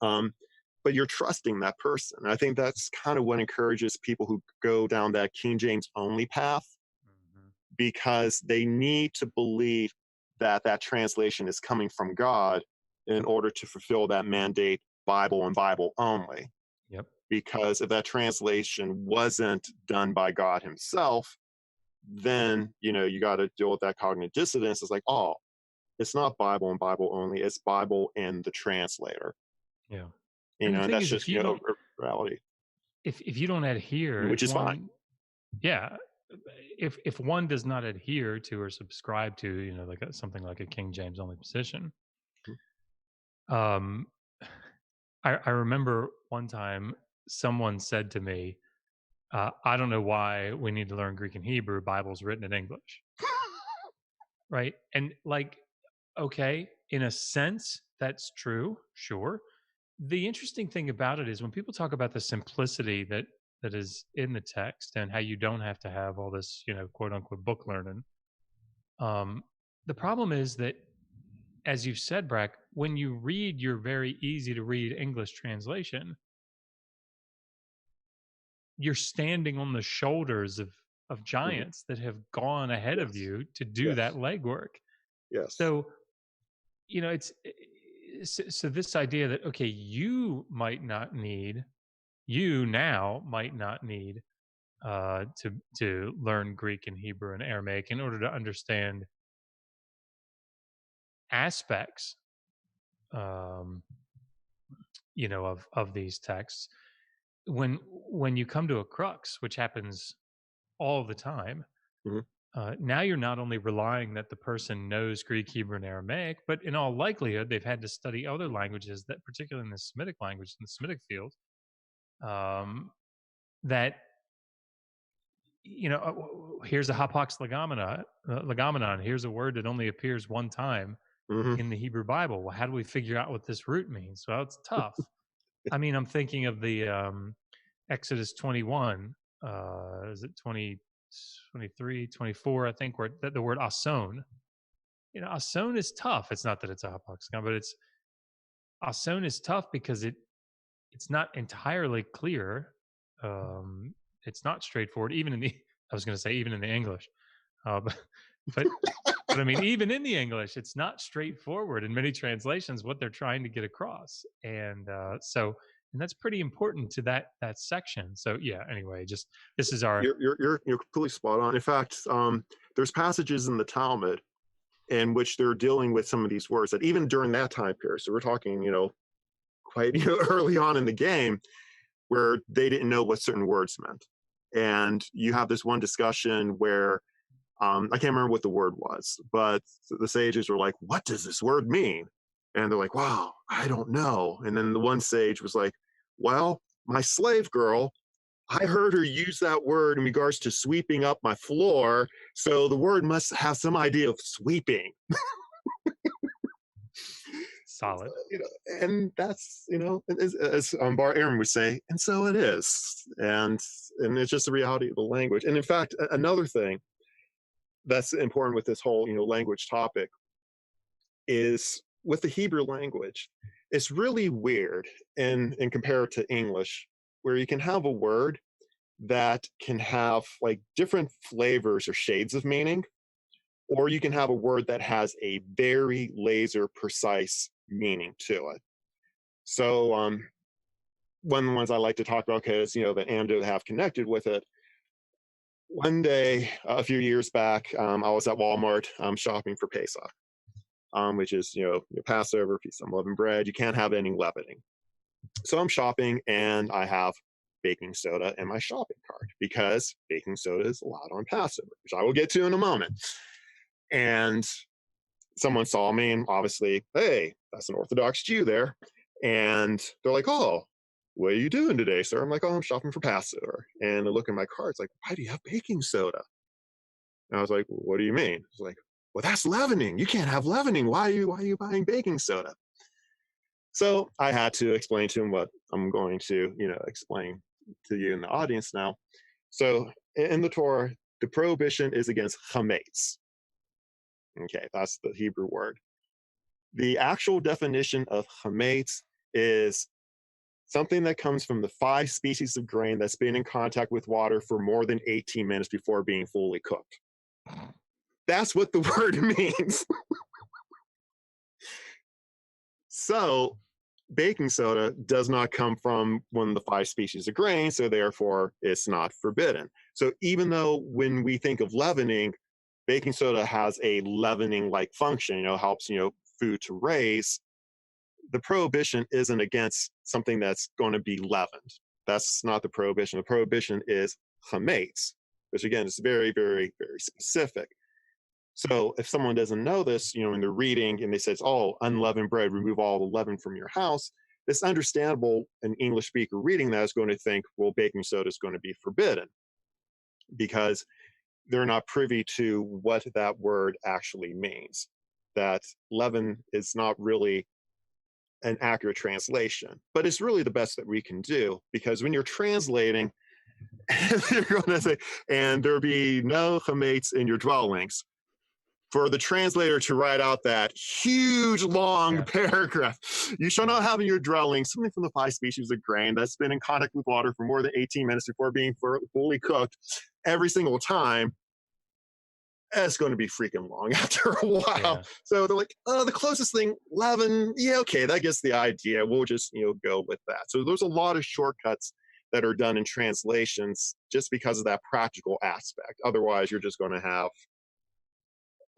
But you're trusting that person. I think that's kind of what encourages people who go down that King James only path, because they need to believe that that translation is coming from God in order to fulfill that mandate, Bible and Bible only. Yep. Because if that translation wasn't done by God himself, then, you got to deal with that cognitive dissonance. It's like, oh, it's not Bible and Bible only, it's Bible and the translator. Yeah. And that's just, reality. If you don't adhere, which is fine. Yeah. If one does not adhere to or subscribe to, something like a King James only position, I remember one time someone said to me, I don't know why we need to learn Greek and Hebrew. Bible's written in English. Right. And okay, in a sense, that's true. Sure. The interesting thing about it is when people talk about the simplicity that is in the text and how you don't have to have all this, quote unquote book learning. The problem is that, as you've said, Brak, when you read your very easy to read English translation, you're standing on the shoulders of giants that have gone ahead of you to do that legwork. Yes. So, so this idea that, okay, you might not need to learn Greek and Hebrew and Aramaic in order to understand aspects, of these texts. When you come to a crux, which happens all the time, now you're not only relying that the person knows Greek, Hebrew, and Aramaic, but in all likelihood, they've had to study other languages that, particularly in the Semitic language, in the Semitic field, that, here's a hapax legomenon. Here's a word that only appears one time in the Hebrew Bible. Well, how do we figure out what this root means? Well, it's tough. I mean, I'm thinking of the Exodus 21, is it 20, 23, 24, I think, where the word ason. Ason is tough. It's not that it's a hapax, but ason is tough because it's not entirely clear. It's not straightforward, even in the English, but I mean, even in the English, it's not straightforward in many translations what they're trying to get across, and that's pretty important to that section. So yeah, anyway, just this is our. You're completely spot on. In fact, there's passages in the Talmud in which they're dealing with some of these words that even during that time period. So we're talking, quite early on in the game. where they didn't know what certain words meant. And you have this one discussion where I can't remember what the word was, but the sages were like, what does this word mean? And they're like, wow, I don't know. And then the one sage was like, well, my slave girl, I heard her use that word in regards to sweeping up my floor. So the word must have some idea of sweeping. Solid. And that's, as Bar Aaron would say, and so it is. And it's just the reality of the language. And in fact, another thing that's important with this whole, language topic is with the Hebrew language, it's really weird in compared to English, where you can have a word that can have like different flavors or shades of meaning, or you can have a word that has a very laser precise meaning to it. So one of the ones I like to talk about, because the Ando have connected with it. One day, a few years back, I was at Walmart shopping for Pesach, which is, your Passover, piece of unleavened bread. You can't have any leavening. So I'm shopping, and I have baking soda in my shopping cart, because baking soda is allowed on Passover, which I will get to in a moment. And someone saw me, and obviously, hey, that's an Orthodox Jew there. And they're like, oh, what are you doing today, sir? I'm like, oh, I'm shopping for Passover. And they look in my cart. It's like, why do you have baking soda? And I was like, what do you mean? It's like, well, that's leavening. You can't have leavening. Why are you buying baking soda? So I had to explain to him what I'm going to, explain to you in the audience now. So in the Torah, the prohibition is against chametz. Okay, that's the Hebrew word. The actual definition of chametz is something that comes from the 5 species of grain that's been in contact with water for more than 18 minutes before being fully cooked. That's what the word means. So baking soda does not come from one of the 5 species of grain, so therefore it's not forbidden. So even though when we think of leavening, baking soda has a leavening-like function, helps, food to raise, the prohibition isn't against something that's going to be leavened. That's not the prohibition. The prohibition is chametz, which again is very, very, very specific. So if someone doesn't know this, and they're reading and they say, oh, unleavened bread, remove all the leaven from your house, it's understandable an English speaker reading that is going to think, well, baking soda is going to be forbidden, because they're not privy to what that word actually means. That leaven is not really an accurate translation, but it's really the best that we can do, because when you're translating, you're going to say, and there be no chametz in your dwellings. For the translator to write out that huge, long paragraph, you shall not have in your dwelling something from the 5 species of grain that's been in contact with water for more than 18 minutes before being fully cooked every single time. It's going to be freaking long after a while. Yeah. So they're like, oh, the closest thing, leaven. Yeah, okay, that gets the idea. We'll just, go with that. So there's a lot of shortcuts that are done in translations just because of that practical aspect. Otherwise, you're just going to have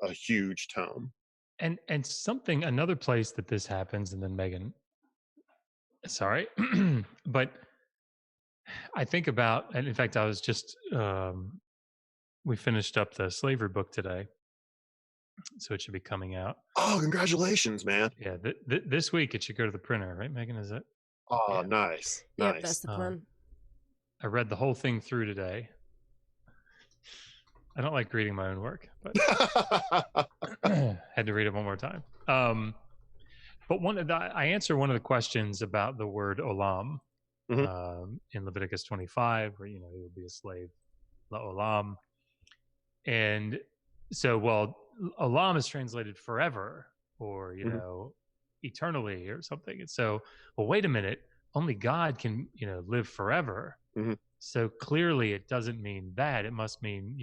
a huge tome. And another place that this happens, and then Megan, sorry, but I think about, and in fact, I was just, we finished up the slavery book today, so it should be coming out. Oh, congratulations, man. Yeah, this week it should go to the printer, right, Megan? Is it? Oh, yeah. Nice. Yep, that's the plan. I read the whole thing through today. I don't like reading my own work, but had to read it one more time. But I answer one of the questions about the word olam in Leviticus 25, where you'll be a slave, la'olam. And so, olam is translated forever, or eternally, or something. And so, well, wait a minute, only God can live forever. Mm-hmm. So clearly, it doesn't mean that. It must mean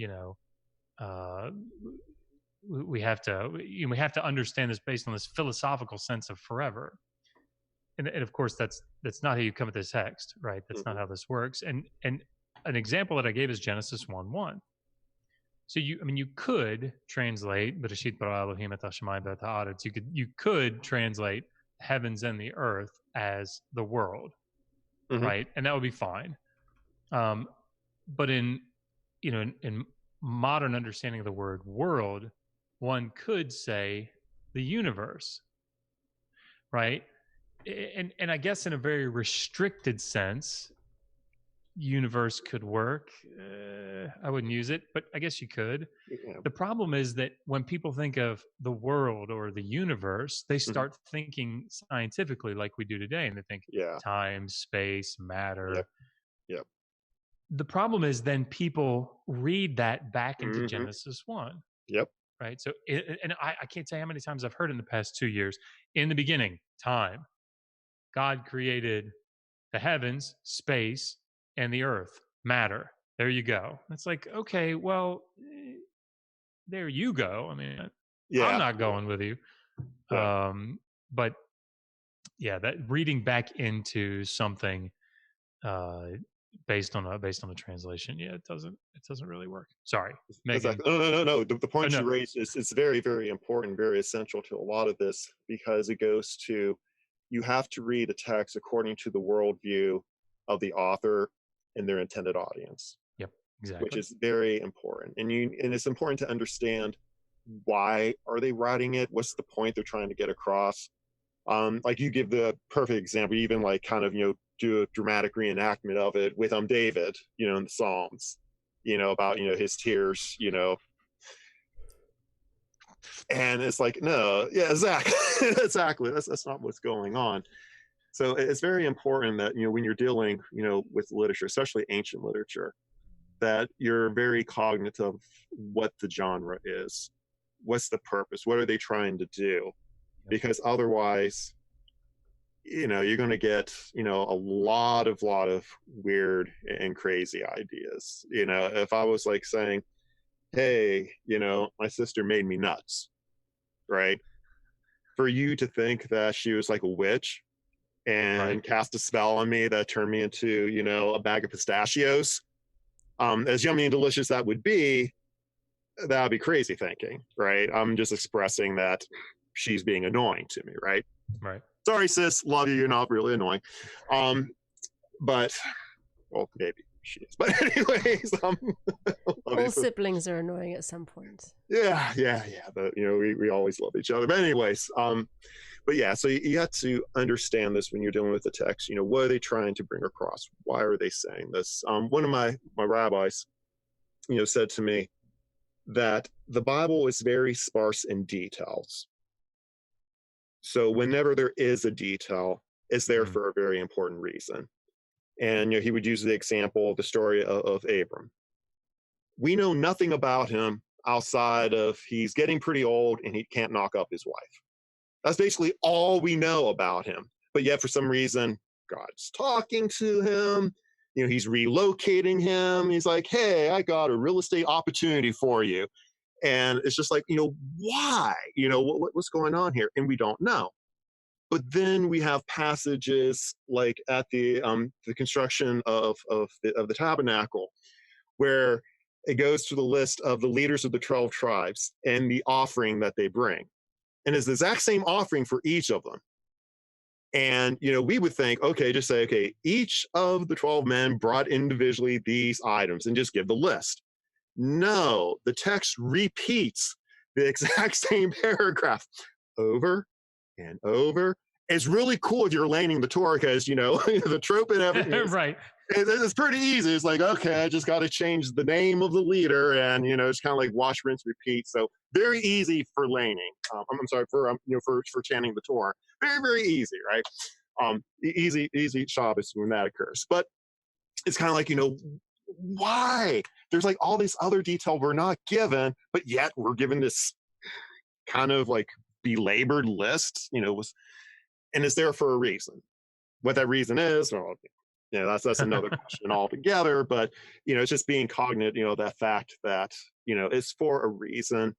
we have to understand this based on this philosophical sense of forever. And of course, that's not how you come at this text, right? That's not how this works. And an example that I gave is Genesis 1:1. So you could translate Bereshit bara Elohim et hashamayim v'et haaretz. You could translate heavens and the earth as the world. right? And that would be fine. But in modern understanding of the word world, one could say the universe, right? And I guess in a very restricted sense, universe could work. I wouldn't use it, but I guess you could. Yeah. The problem is that when people think of the world or the universe, they start thinking scientifically like we do today, and they think time, space, matter. Yep. The problem is then people read that back into Genesis 1. Yep. Right. So, and I can't tell you how many times I've heard in the past 2 years, in the beginning, time, God created the heavens, space, and the earth, matter. There you go. It's like, okay, well, there you go. I mean, I'm not going with you. But yeah, that reading back into something based on a translation, it doesn't really work. Sorry, Megan. Exactly. No. The point you raised is very, very important, very essential to a lot of this, because it goes to, you have to read a text according to the worldview of the author and their intended audience. Yep, exactly. Which is very important, and it's important to understand why are they writing it, what's the point they're trying to get across. Like you give the perfect example, even like kind of do a dramatic reenactment of it with David, in the Psalms, about his tears, and it's like, no, yeah, exactly. Exactly, that's not what's going on. So it's very important that when you're dealing with literature, especially ancient literature, that you're very cognizant of what the genre is, what's the purpose, what are they trying to do, because otherwise you're going to get a lot of weird and crazy ideas. If I was like saying, hey, my sister made me nuts, right, for you to think that she was like a witch and cast a spell on me that turned me into a bag of pistachios, as yummy and delicious that would be crazy thinking, right? I'm just expressing that she's being annoying to me, right? Sorry, sis, love you, you're not really annoying. But, well, maybe she is. But anyways, all siblings are annoying at some point. Yeah. But we always love each other. But anyways, but yeah, so you have to understand this when you're dealing with the text. What are they trying to bring across? Why are they saying this? One of my rabbis, said to me that the Bible is very sparse in details. So whenever there is a detail, it's there for a very important reason. And he would use the example of the story of Abram. We know nothing about him outside of he's getting pretty old and he can't knock up his wife. That's basically all we know about him. But yet for some reason, God's talking to him. He's relocating him. He's like, hey, I got a real estate opportunity for you. And it's just like, why? What's going on here? And we don't know. But then we have passages like at the construction of the tabernacle, where it goes to the list of the leaders of the 12 tribes and the offering that they bring. And it's the exact same offering for each of them. And, we would think, okay, just say, okay, each of the 12 men brought individually these items and just give the list. No, the text repeats the exact same paragraph over and over. It's really cool if you're laning the Torah, because, the trope and everything. Right. It's pretty easy. It's like, okay, I just got to change the name of the leader, and it's kind of like wash, rinse, repeat. So very easy for laning. I'm sorry, for chanting the Torah. Very, very easy, right? Easy Shabbos when that occurs. But it's kind of like, why? There's like all this other detail we're not given, but yet we're given this kind of like belabored list, and it's there for a reason. What that reason is, well, that's another question altogether. But it's just being cognizant, of that fact that it's for a reason,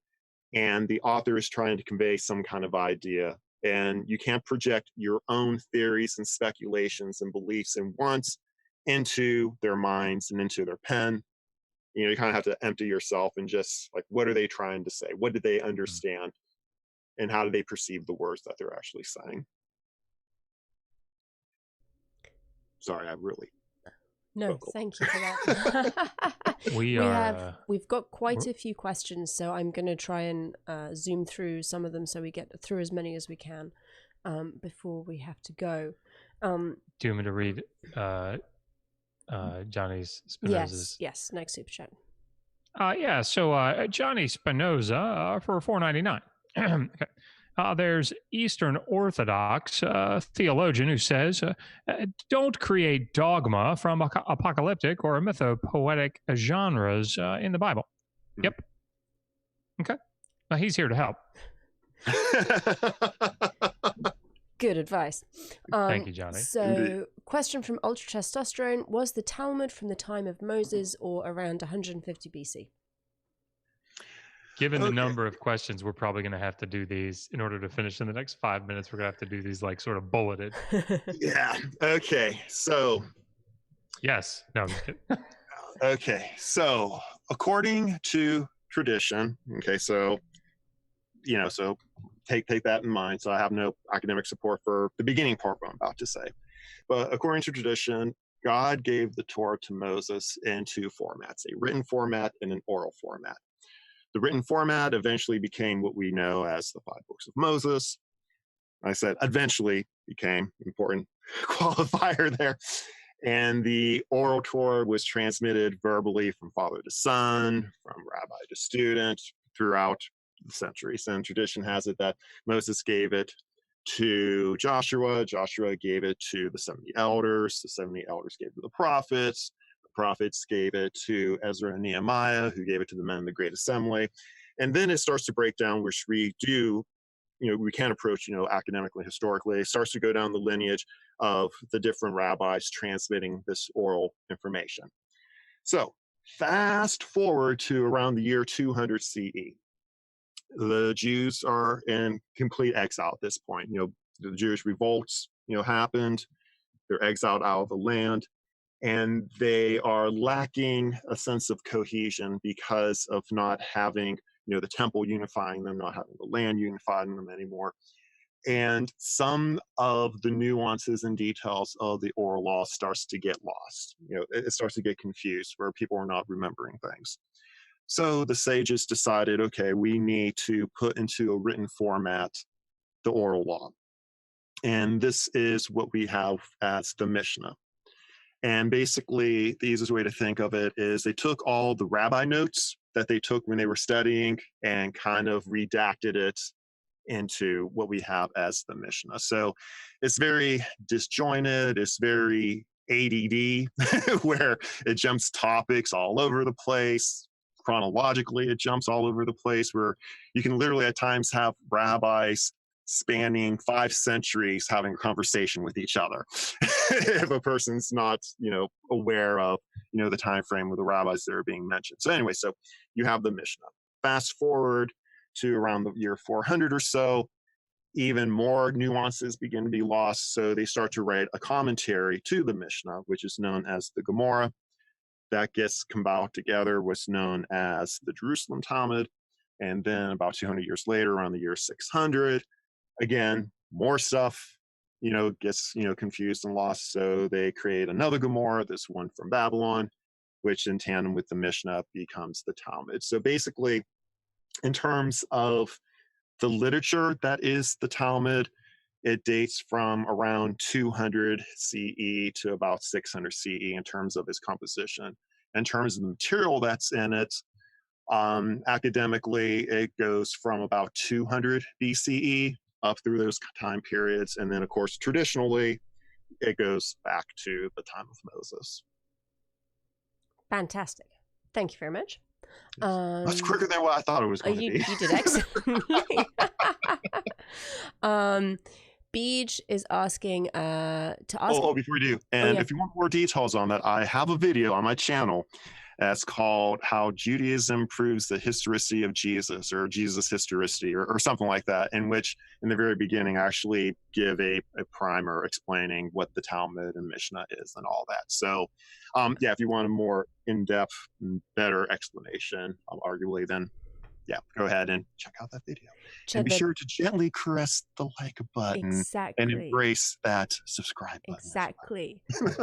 and the author is trying to convey some kind of idea, and you can't project your own theories and speculations and beliefs and wants into their minds and into their pen. You kind of have to empty yourself and just like, what are they trying to say? What did they understand? And how do they perceive the words that they're actually saying? Sorry, I really. No, Vocal. thank you for that. We've got quite a few questions, so I'm going to try and zoom through some of them so we get through as many as we can before we have to go. Do you want me to read Johnny's Spinoza's? Yes, next super chat. So Johnny Spinoza for $4.99. Okay. There's Eastern Orthodox theologian who says, don't create dogma from apocalyptic or mythopoetic genres in the Bible. Yep. Okay. He's here to help. Good advice. Thank you, Johnny. So, Indeed. question from Ultra Testosterone. Was the Talmud from the time of Moses or around 150 BC? Given the number of questions, we're probably going to have to do these in order to finish in the next 5 minutes. We're going to have to do these like sort of bulleted. Yeah. Okay. So. Yes. No, I'm just kidding. Okay. So according to tradition, okay, so, so take that in mind. So I have no academic support for the beginning part of what I'm about to say. But according to tradition, God gave the Torah to Moses in two formats, a written format and an oral format. The written format eventually became what we know as the 5 books of Moses. I said eventually became, important qualifier there. And the oral Torah was transmitted verbally from father to son, from rabbi to student throughout the centuries. And tradition has it that Moses gave it to Joshua. Joshua gave it to the 70 elders. The 70 elders gave it to the prophets. Prophets gave it to Ezra and Nehemiah, who gave it to the men of the Great Assembly. And then it starts to break down, which we do, we can approach, academically, historically. It starts to go down the lineage of the different rabbis transmitting this oral information. So fast forward to around the year 200 CE. The Jews are in complete exile at this point. The Jewish revolts, happened. They're exiled out of the land. And they are lacking a sense of cohesion because of not having, the temple unifying them, not having the land unifying them anymore. And some of the nuances and details of the oral law starts to get lost. It starts to get confused where people are not remembering things. So the sages decided, okay, we need to put into a written format the oral law. And this is what we have as the Mishnah. And basically, the easiest way to think of it is they took all the rabbi notes that they took when they were studying and kind of redacted it into what we have as the Mishnah. So it's very disjointed, it's very ADD, where it jumps topics all over the place. Chronologically, it jumps all over the place, where you can literally at times have rabbis spanning 5 centuries having a conversation with each other if a person's not aware of the time frame of the rabbis that are being mentioned. So anyway, so you have the Mishnah. Fast forward to around the year 400 or so, even more nuances begin to be lost. So they start to write a commentary to the Mishnah, which is known as the Gemara. That gets compiled together, what's known as the Jerusalem Talmud. And then about 200 years later, around the year 600, again, more stuff, gets, confused and lost. So they create another Gemara, this one from Babylon, which in tandem with the Mishnah becomes the Talmud. So basically, in terms of the literature that is the Talmud, it dates from around 200 CE to about 600 CE in terms of its composition. In terms of the material that's in it, academically, it goes from about 200 BCE up through those time periods. And then, of course, traditionally, it goes back to the time of Moses. Fantastic. Thank you very much. That's quicker than what I thought it was going to be. You did excellent. Beej is asking to ask. Before we do, and if you want more details on that, I have a video on my channel that's called "How Judaism Proves the Historicity of Jesus," or Jesus Historicity, or something like that, in which, in the very beginning, I actually give a primer explaining what the Talmud and Mishnah is and all that. So, if you want a more in-depth, better explanation, arguably, then yeah, go ahead and check out that video. Check And be sure to gently caress the like button exactly. and embrace that subscribe button. Exactly.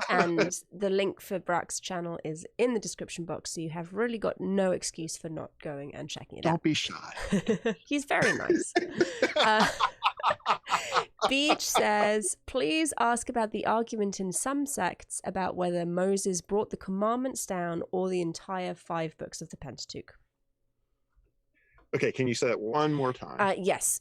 And the link for Brak's channel is in the description box, so you have really got no excuse for not going and checking it out. Don't be shy. He's very nice. Beach says, please ask about the argument in some sects about whether Moses brought the commandments down or the entire 5 books of the Pentateuch. Okay, can you say that one more time? Yes.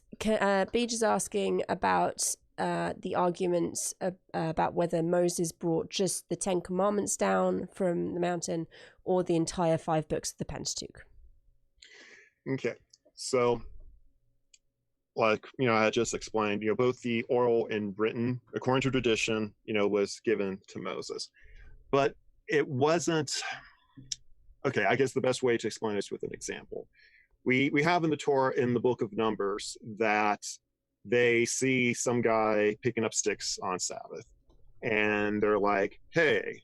Beach is asking about the arguments about whether Moses brought just the 10 commandments down from the mountain or the entire 5 books of the Pentateuch. Okay, so like, I had just explained, both the oral and written, according to tradition, was given to Moses. But it wasn't, okay, I guess the best way to explain this with an example. We have in the Torah, in the book of Numbers, that they see some guy picking up sticks on Sabbath. And they're like, hey,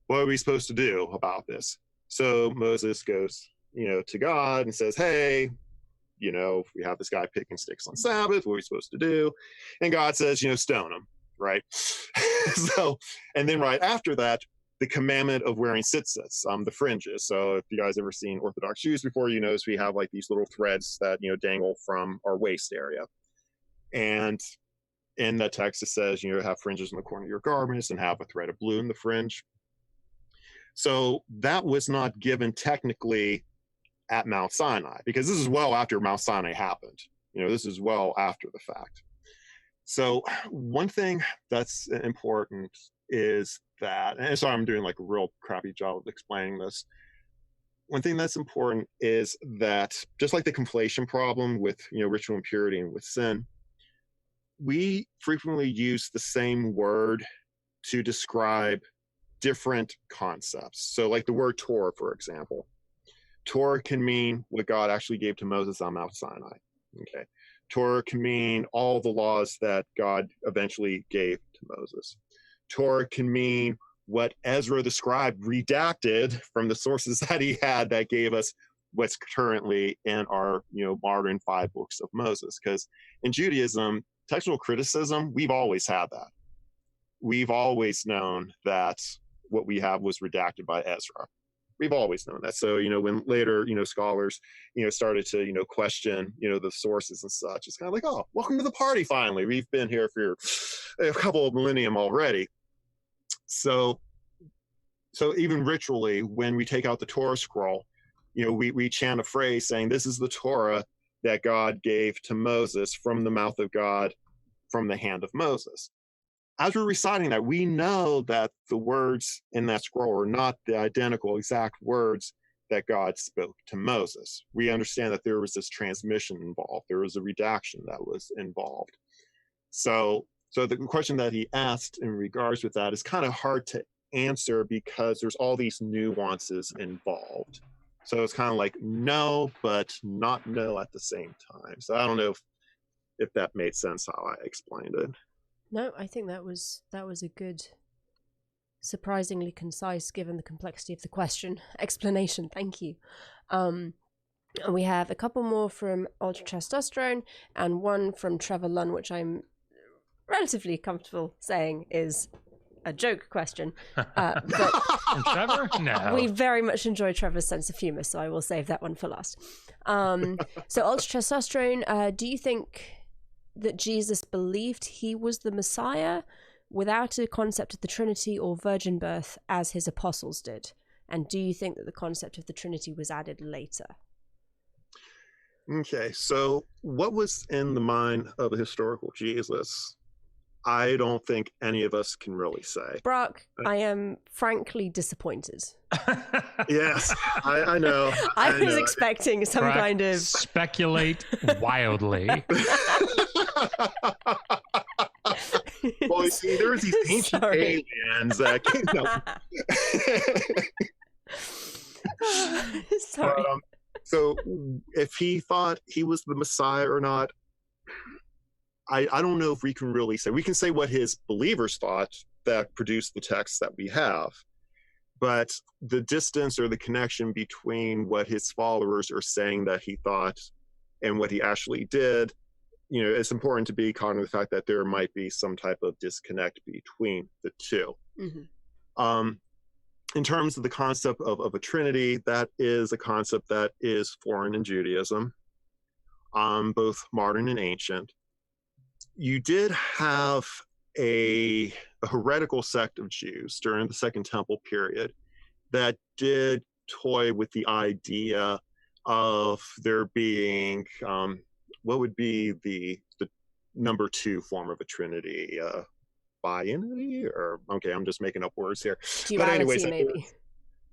what are we supposed to do about this? So Moses goes, to God and says, hey, we have this guy picking sticks on Sabbath. What are we supposed to do? And God says, stone him, right? So, and then right after that, the commandment of wearing tzitzits, the fringes. So if you guys ever seen Orthodox shoes before, you notice we have like these little threads that, dangle from our waist area. And in that text, it says, have fringes in the corner of your garments and have a thread of blue in the fringe. So that was not given technically at Mount Sinai, because this is well after Mount Sinai happened. This is well after the fact. So one thing that's important is that, and sorry, I'm doing like a real crappy job of explaining this. One thing that's important is that, just like the conflation problem with, ritual impurity and with sin, we frequently use the same word to describe different concepts. So like the word Torah, for example. Torah can mean what God actually gave to Moses on Mount Sinai. Okay. Torah can mean all the laws that God eventually gave to Moses. Torah can mean what Ezra the scribe redacted from the sources that he had that gave us what's currently in our, modern 5 books of Moses. Because in Judaism, textual criticism, we've always had that. We've always known that what we have was redacted by Ezra. We've always known that. So, when later, scholars, started to, question, the sources and such, it's kind of like, oh, welcome to the party finally. We've been here for a couple of millennium already. So even ritually, when we take out the Torah scroll, we chant a phrase saying, this is the Torah that God gave to Moses from the mouth of God, from the hand of Moses. As we're reciting that, we know that the words in that scroll are not the identical exact words that God spoke to Moses. We understand that there was this transmission involved. There was a redaction that was involved. So the question that he asked in regards with that is kind of hard to answer because there's all these nuances involved. So it's kind of like no, but not no at the same time. So I don't know if that made sense how I explained it. No, I think that was a good, surprisingly concise, given the complexity of the question, explanation. Thank you. And we have a couple more from Ultra Testosterone and one from Trevor Lunn, which I'm relatively comfortable saying is a joke question. But Trevor? No. We very much enjoy Trevor's sense of humor, so I will save that one for last. So Ultra Testosterone, do you think that Jesus believed he was the Messiah without a concept of the Trinity or virgin birth as his apostles did? And do you think that the concept of the Trinity was added later? Okay, so what was in the mind of a historical Jesus? I don't think any of us can really say. Brak, I am frankly disappointed. Yes, I know. I was expecting some Brak, kind of... Speculate wildly. Well, you see, there's these ancient aliens that came up. Sorry. So if he thought he was the Messiah or not, I don't know if we can really say. We can say what his believers thought that produced the texts that we have. but the distance or the connection between what his followers are saying that he thought and what he actually did, it's important to be cognizant of the fact that there might be some type of disconnect between the two. In terms of the concept of a trinity, that is a concept that is foreign in Judaism, both modern and ancient. You did have a heretical sect of Jews during the Second Temple period that did toy with the idea of there being what would be the number two form of a trinity, biunity, or okay, I'm just making up words here. Duality, but anyways, maybe.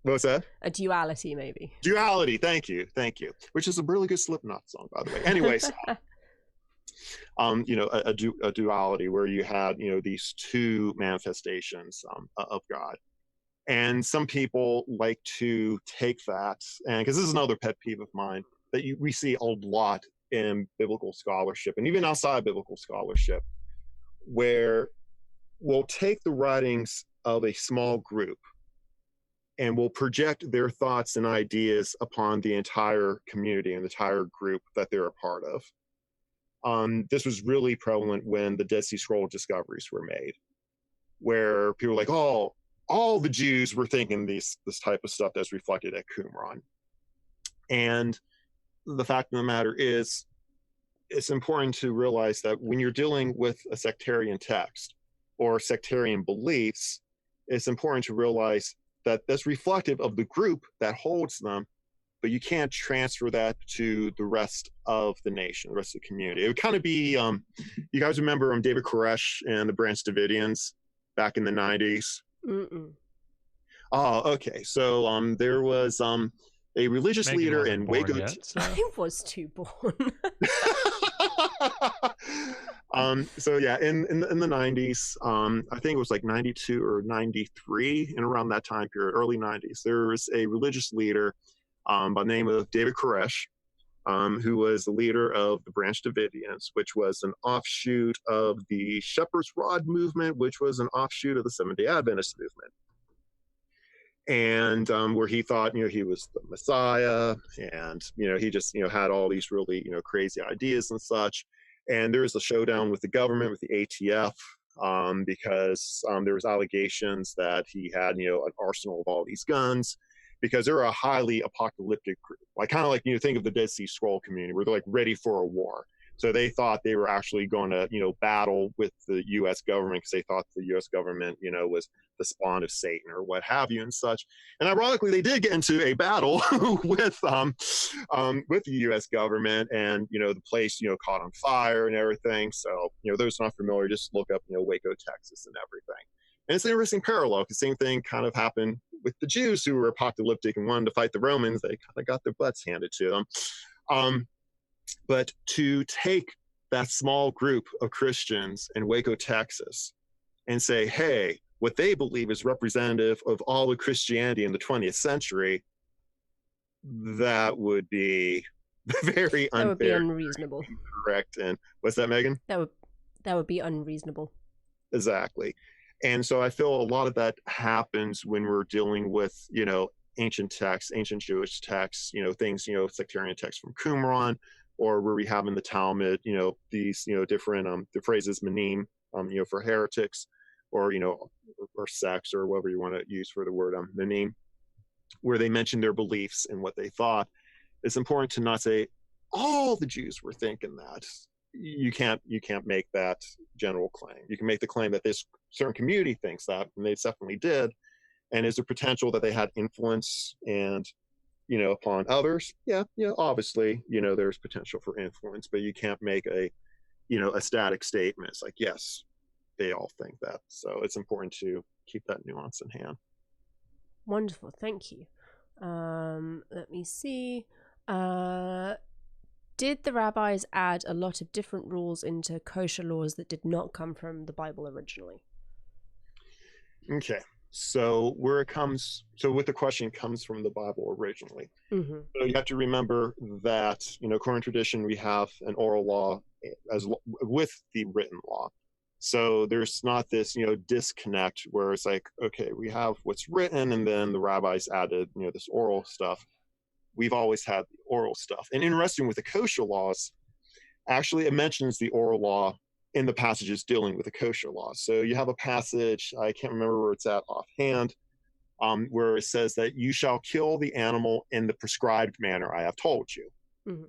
What's that? A duality, maybe. Duality, thank you. Which is a really good Slipknot song, by the way. Anyways, a duality where you had, these two manifestations of God. And some people like to take that, and because this is another pet peeve of mine, that we see a lot in biblical scholarship, and even outside biblical scholarship, where we'll take the writings of a small group and will project their thoughts and ideas upon the entire community and the entire group that they're a part of. This was really prevalent when the Dead Sea Scroll discoveries were made, where people were like, oh, all the Jews were thinking this type of stuff that's reflected at Qumran. And the fact of the matter is, it's important to realize that when you're dealing with a sectarian text or sectarian beliefs, it's important to realize that that's reflective of the group that holds them, but you can't transfer that to the rest of the nation, the rest of the community. It would kind of be, you guys remember David Koresh and the Branch Davidians back in the 90s? Mm-mm. Oh, okay. So there was a religious Megan leader wasn't in born Waco. Yet, so. I was too born. So yeah, in the 90s, I think it was like 92 or 93, and around that time period, early 90s, there was a religious leader by the name of David Koresh, who was the leader of the Branch Davidians, which was an offshoot of the Shepherd's Rod movement, which was an offshoot of the Seventh-day Adventist movement. And where he thought, he was the Messiah, and, he just, had all these really, crazy ideas and such. And there was a showdown with the government, with the ATF, because there was allegations that he had, an arsenal of all these guns, because they're a highly apocalyptic group. Like, kind of like, think of the Dead Sea Scroll community, where they're like ready for a war. So they thought they were actually going to, battle with the U.S. government, because they thought the U.S. government, was the spawn of Satan or what have you and such. And ironically, they did get into a battle with the U.S. government, and the place caught on fire and everything. So those not familiar, just look up Waco, Texas, and everything. And it's an interesting parallel, because the same thing kind of happened with the Jews who were apocalyptic and wanted to fight the Romans. They kind of got their butts handed to them. But to take that small group of Christians in Waco, Texas, and say, hey, what they believe is representative of all of Christianity in the 20th century, that would be very unfair. That would be unreasonable. Correct. And what's that, Megan? That would be unreasonable. Exactly. And so I feel a lot of that happens when we're dealing with, ancient texts, ancient Jewish texts, things, sectarian texts from Qumran, or where we have in the Talmud, these, different, the phrases manim, for heretics, or, or sects, or whatever you want to use for the word manim, where they mention their beliefs and what they thought. It's important to not say all the Jews were thinking that. You can't make that general claim. You can make the claim that this certain community thinks that, and they definitely did. And is there potential that they had influence and, upon others? Yeah, obviously, there's potential for influence, but you can't make a static statement. It's like, yes, they all think that. So it's important to keep that nuance in hand. Wonderful, thank you. Let me see. Did the rabbis add a lot of different rules into kosher laws that did not come from the Bible originally? Okay. So what the question comes from the Bible originally. Mm-hmm. So you have to remember that, according to tradition, we have an oral law with the written law. So there's not this, disconnect where it's like, okay, we have what's written and then the rabbis added, this oral stuff. We've always had the oral stuff. And interesting with the kosher laws, actually it mentions the oral law in the passages dealing with the kosher laws. So you have a passage, I can't remember where it's at offhand, where it says that you shall kill the animal in the prescribed manner I have told you. Mm-hmm.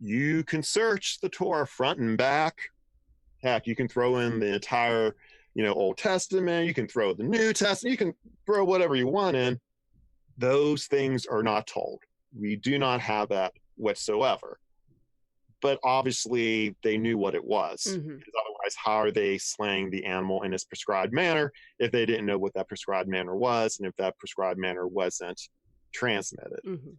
You can search the Torah front and back. Heck, you can throw in the entire, Old Testament. You can throw the New Testament. You can throw whatever you want in. Those things are not told. We do not have that whatsoever. But obviously, they knew what it was. Mm-hmm. Because otherwise, how are they slaying the animal in its prescribed manner if they didn't know what that prescribed manner was and if that prescribed manner wasn't transmitted? Mm-hmm.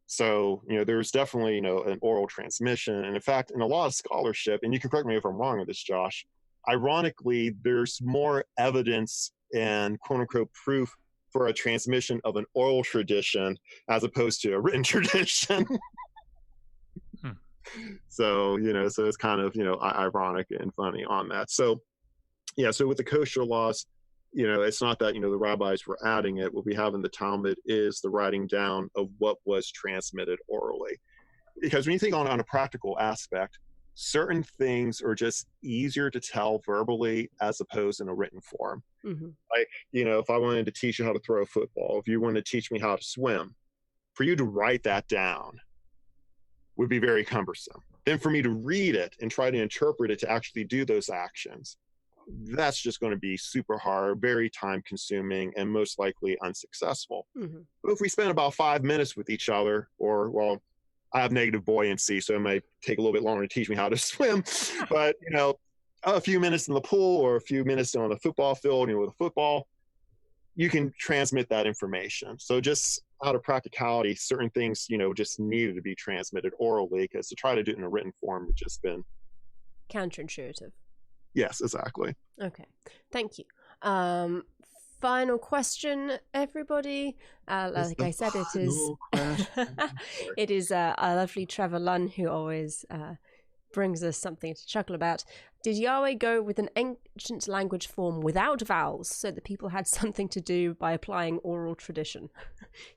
So, there's definitely, an oral transmission. And in fact, in a lot of scholarship, and you can correct me if I'm wrong on this, Josh, ironically, there's more evidence and quote unquote proof for a transmission of an oral tradition as opposed to a written tradition. So, so it's kind of, ironic and funny on that. So, yeah, so with the kosher laws, it's not that, the rabbis were adding it. What we have in the Talmud is the writing down of what was transmitted orally. Because when you think on a practical aspect, certain things are just easier to tell verbally as opposed in a written form. Mm-hmm. Like, if I wanted to teach you how to throw a football, if you wanted to teach me how to swim, for you to write that down would be very cumbersome. Then for me to read it and try to interpret it to actually do those actions, that's just going to be super hard, very time consuming, and most likely unsuccessful. Mm-hmm. But if we spend about 5 minutes with each other, or, well, I have negative buoyancy, so it might take a little bit longer to teach me how to swim, but, a few minutes in the pool or a few minutes on the football field, with a football, you can transmit that information. So just out of practicality, certain things, just needed to be transmitted orally, because to try to do it in a written form would just been counterintuitive. Yes, exactly. Okay, thank you. Final question, everybody. Like I said, it is a lovely Trevor Lunn who always brings us something to chuckle about. Did Yahweh go with an ancient language form without vowels so that people had something to do by applying oral tradition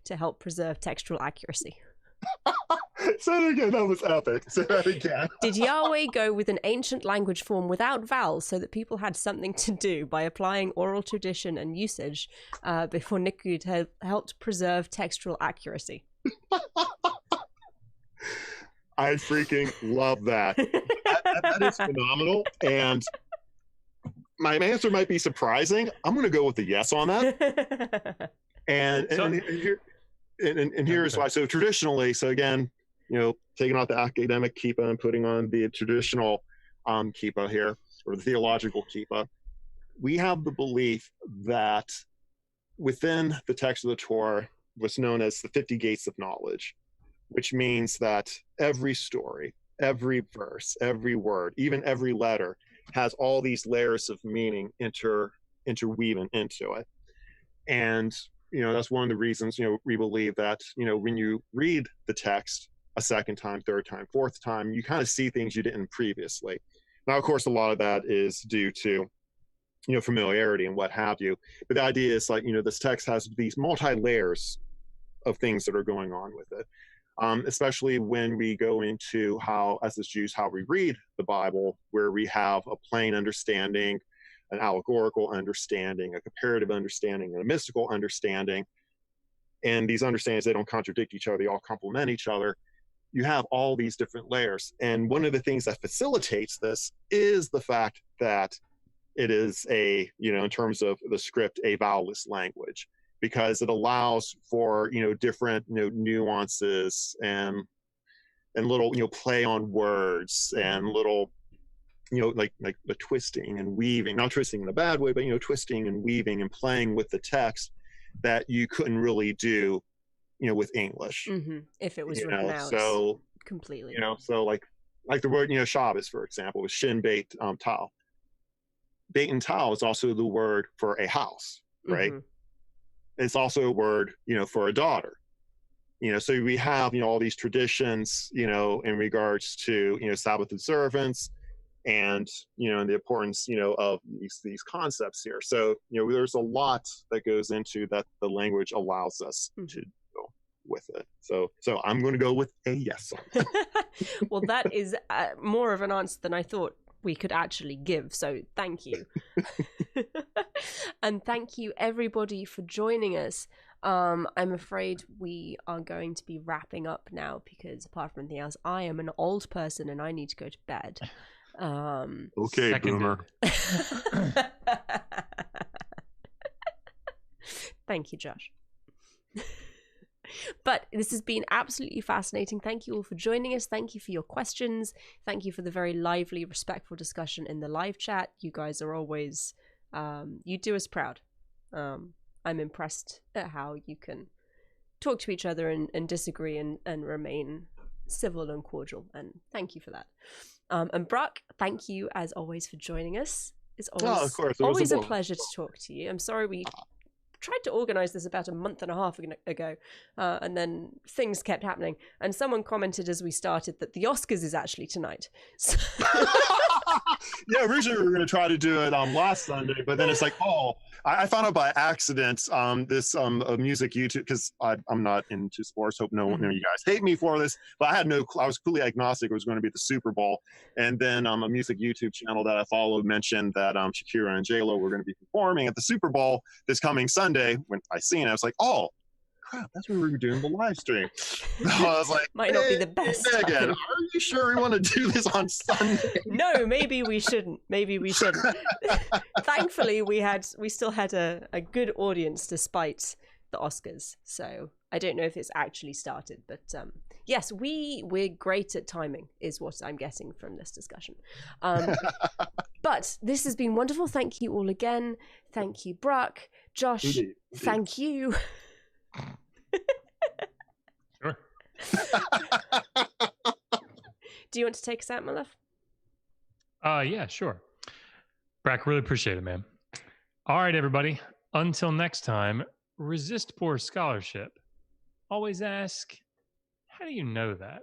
to help preserve textual accuracy? Say that again, that was epic. Say that again. Did Yahweh go with an ancient language form without vowels so that people had something to do by applying oral tradition and usage before Nikud had helped preserve textual accuracy? I freaking love that. That is phenomenal. And my answer might be surprising. I'm going to go with the yes on that. And here's why. So traditionally, so again, taking out the academic kippah and putting on the traditional kippah here, or the theological kippah, we have the belief that within the text of the Torah was known as the 50 gates of knowledge, which means that every story, every verse, every word, even every letter has all these layers of meaning interweaving into it. And that's one of the reasons, we believe that, when you read the text a second time, third time, fourth time, you kind of see things you didn't previously. Now, of course, a lot of that is due to, familiarity and what have you. But the idea is like, this text has these multi-layers of things that are going on with it. Especially when we go into how, as Jews, how we read the Bible, where we have a plain understanding, an allegorical understanding, a comparative understanding, and a mystical understanding. And these understandings, they don't contradict each other, they all complement each other. You have all these different layers. And one of the things that facilitates this is the fact that it is in terms of the script, a vowelless language, because it allows for, different, nuances and little, play on words and little, like the twisting and weaving, not twisting in a bad way, but, twisting and weaving and playing with the text that you couldn't really do, with English. Mm-hmm. If it was written out so completely. So like the word, Shabbos, for example, is shin beit tal. Beit and tal is also the word for a house, right? Mm-hmm. It's also a word, for a daughter. So we have, all these traditions, in regards to, Sabbath observance and the importance of these concepts here. So there's a lot that goes into that the language allows us to do with it. So I'm going to go with a yes. Well, that is more of an answer than I thought we could actually give. So thank you. And thank you everybody for joining us. I'm afraid we are going to be wrapping up now because apart from anything else, I am an old person and I need to go to bed. Okay, boomer. Thank you, Josh. But this has been absolutely fascinating. Thank you all for joining us. Thank you for your questions. Thank you for the very lively, respectful discussion in the live chat. You guys are always, you do us proud. I'm impressed at how you can talk to each other and disagree and remain civil and cordial. And thank you for that. And Brak, thank you as always for joining us. It's always, of course. always a pleasure to talk to you. I'm sorry we tried to organize this about a month and a half ago, and then things kept happening. And someone commented as we started that the Oscars is actually tonight. So yeah, originally we were going to try to do it last Sunday, but then it's like, I found out by accident this music YouTube, because I'm not into sports. Hope none of you guys hate me for this, but I was completely agnostic. It was going to be the Super Bowl, and then a music YouTube channel that I followed mentioned that Shakira and J-Lo were going to be performing at the Super Bowl this coming Sunday. When I seen it, I was like, oh crap, that's when we were doing the live stream. So I was like, might not be the best Megan, are you sure we want to do this on Sunday? No, maybe we shouldn't. Thankfully, we still had a good audience despite the Oscars. So I don't know if it's actually started, but yes, we're great at timing, is what I'm getting from this discussion. But this has been wonderful. Thank you all again. Thank you, Brak, Josh. Indeed. Thank you. Sure. Do you want to take us out, my love? Yeah, sure. Brak, really appreciate it, man. All right, everybody. Until next time, resist poor scholarship. Always ask, how do you know that?